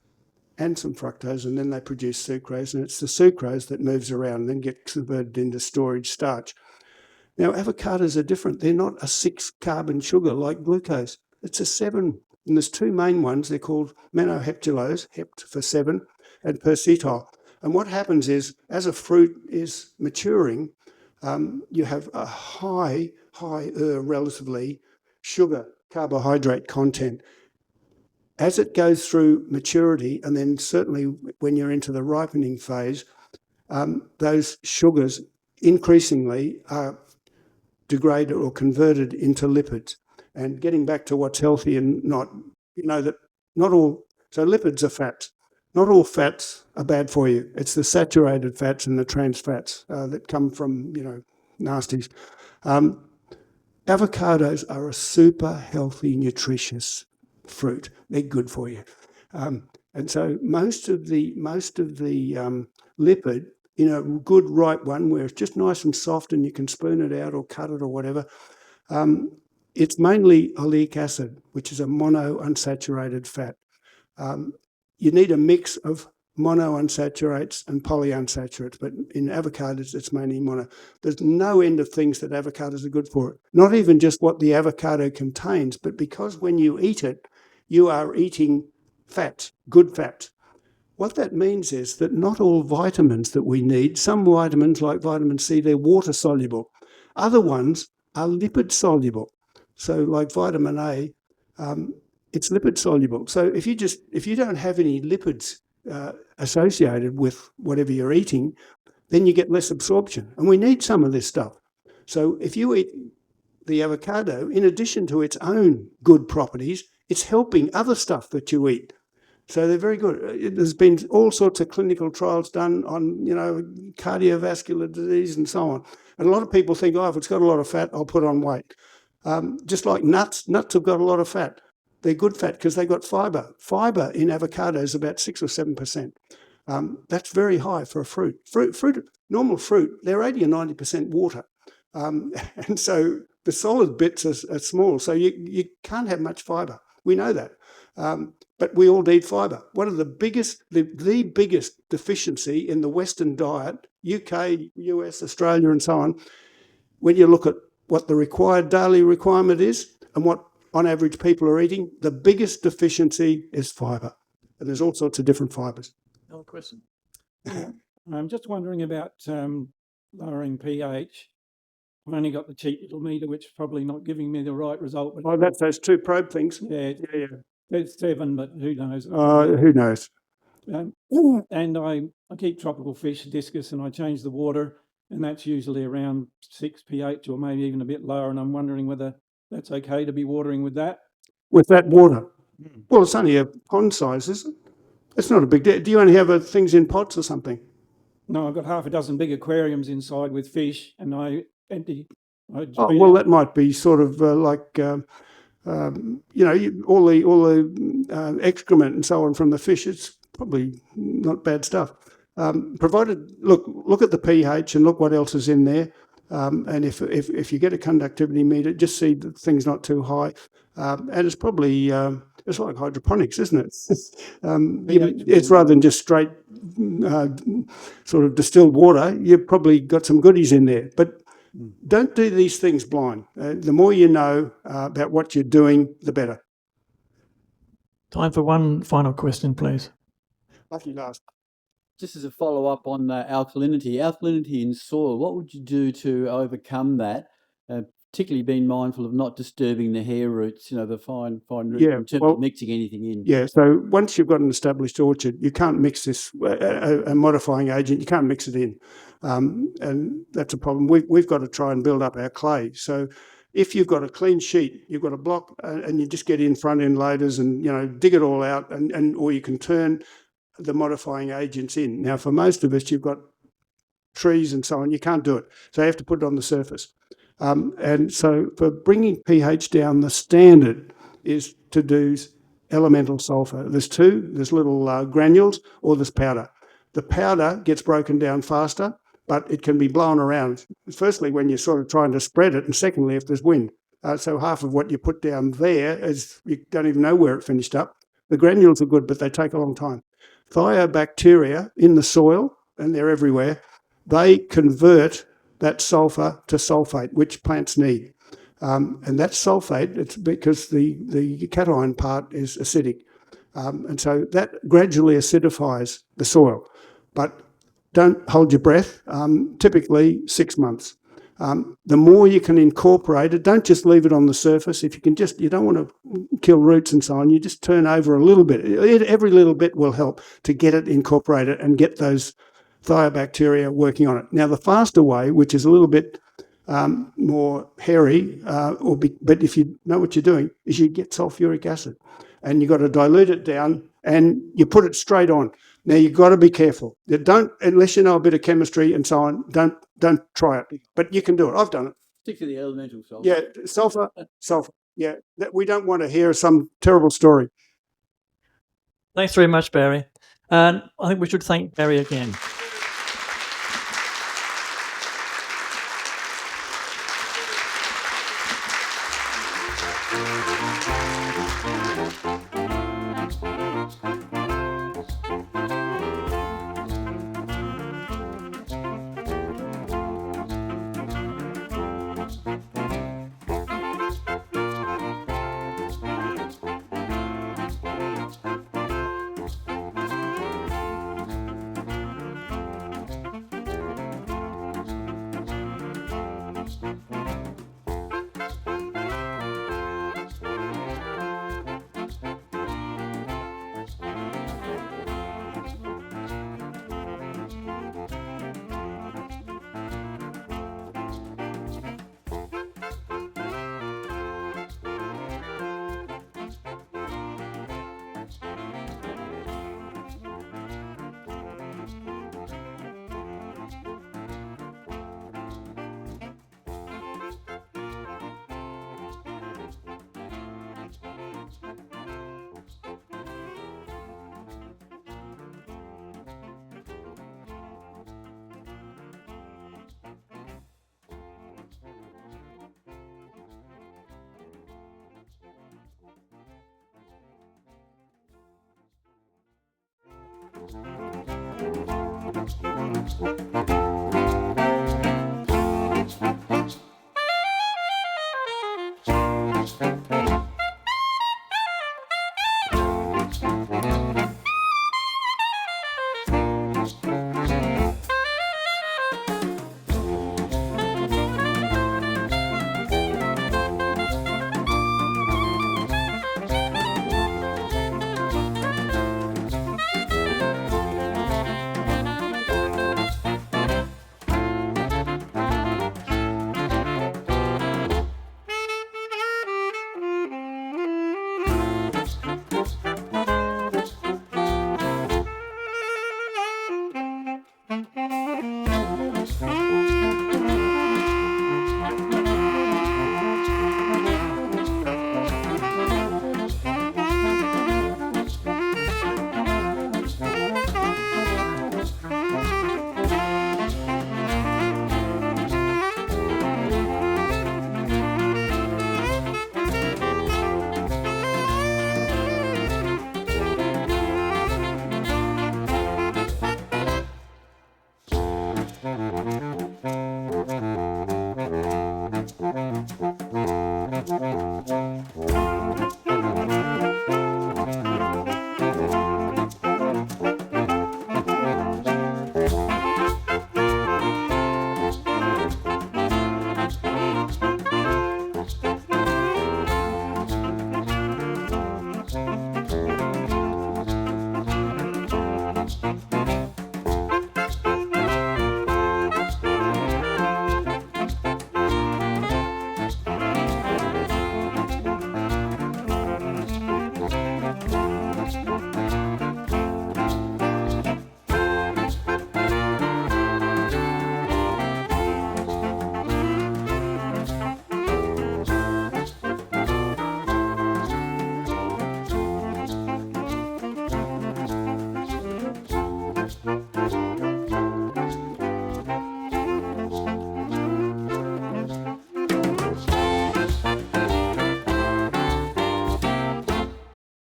and some fructose, and then they produce sucrose, and it's the sucrose that moves around and then gets converted into storage starch. Now, avocados are different. They're not a 6-carbon sugar like glucose. It's a 7. And there's two main ones. They're called monoheptulose, hept for 7, and percetyl. And what happens is, as a fruit is maturing, you have a higher relatively sugar carbohydrate content. As it goes through maturity, and then certainly when you're into the ripening phase, those sugars increasingly are degraded or converted into lipids. And getting back to what's healthy and not, that not all, so lipids are fats. Not all fats are bad for you. It's the saturated fats and the trans fats that come from, nasties. Avocados are a super healthy, nutritious fruit. They're good for you. And so most of the lipid, a good ripe one where it's just nice and soft and you can spoon it out or cut it or whatever, it's mainly oleic acid, which is a monounsaturated fat. You need a mix of monounsaturates and polyunsaturates, but in avocados, it's mainly mono. There's no end of things that avocados are good for. Not even just what the avocado contains, but because when you eat it, you are eating fats, good fats. What that means is that not all vitamins that we need, some vitamins like vitamin C, they're water soluble. Other ones are lipid soluble. So like vitamin A, it's lipid soluble. So if you don't have any lipids associated with whatever you're eating, then you get less absorption. And we need some of this stuff. So if you eat the avocado, in addition to its own good properties, it's helping other stuff that you eat. So they're very good. There's been all sorts of clinical trials done on, cardiovascular disease and so on. And a lot of people think, if it's got a lot of fat, I'll put on weight. Just like nuts have got a lot of fat. They're good fat because they've got fibre. Fibre in avocados is about 6 or 7%. That's very high for a fruit. Normal fruit, they're 80 or 90% water. And so the solid bits are small. So you can't have much fibre. We know that. But we all need fibre. One of the biggest deficiency in the Western diet, UK, US, Australia and so on, when you look at what the required daily requirement is and what on average people are eating, the biggest deficiency is fibre. And there's all sorts of different fibres. Another question? I'm just wondering about lowering pH. I've only got the cheap little meter, which is probably not giving me the right result. But That's those two probe things. yeah, it's 7, but who knows? Who knows? And I keep tropical fish, discus, and I change the water, and that's usually around 6 pH or maybe even a bit lower. And I'm wondering whether that's okay to be watering with that. With that water? Well, it's only a pond size, isn't it? It's not a big deal. Do you only have things in pots or something? No, I've got half a dozen big aquariums inside with fish, and I empty. That might be sort of like all the excrement and so on from the fish. It's probably not bad stuff. Provided look at the pH and look what else is in there. And if you get a conductivity meter, just see that things not too high. And it's probably it's like hydroponics, isn't it? It's rather than just straight sort of distilled water. You've probably got some goodies in there, but don't do these things blind. The more you know about what you're doing, the better. Time for one final question, please. Lucky last. Just as a follow-up on alkalinity in soil, what would you do to overcome that, particularly being mindful of not disturbing the hair roots, the fine roots, in terms of mixing anything in? Yeah, so once you've got an established orchard, you can't mix this, a modifying agent, you can't mix it in. And that's a problem. We've got to try and build up our clay. So if you've got a clean sheet, you've got a block, and you just get in front-end loaders and, dig it all out, or you can turn the modifying agents in. Now, for most of us, you've got trees and so on, you can't do it. So you have to put it on the surface. And so for bringing pH down, the standard is to do elemental sulfur. There's two, there's little granules or there's powder. The powder gets broken down faster, but it can be blown around. Firstly, when you're sort of trying to spread it, and secondly, if there's wind. So half of what you put down there is you don't even know where it finished up. The granules are good, but they take a long time. Thiobacteria in the soil, and they're everywhere, they convert that sulfur to sulfate, which plants need. And that sulfate, it's because the cation part is acidic. And so that gradually acidifies the soil. But don't hold your breath, typically 6 months. The more you can incorporate it, don't just leave it on the surface. If you can just, you don't want to kill roots and so on, you just turn over a little bit. Every little bit will help to get it incorporated and get those thiobacteria working on it. Now, the faster way, which is a little bit more hairy, but if you know what you're doing, is you get sulfuric acid. And you've got to dilute it down and you put it straight on. Now, you've got to be careful. You don't, unless you know a bit of chemistry and so on, don't try it. But you can do it. I've done it. Stick to the elemental sulfur. Yeah, sulfur. Yeah, we don't want to hear some terrible story. Thanks very much, Barry. And I think we should thank Barry again.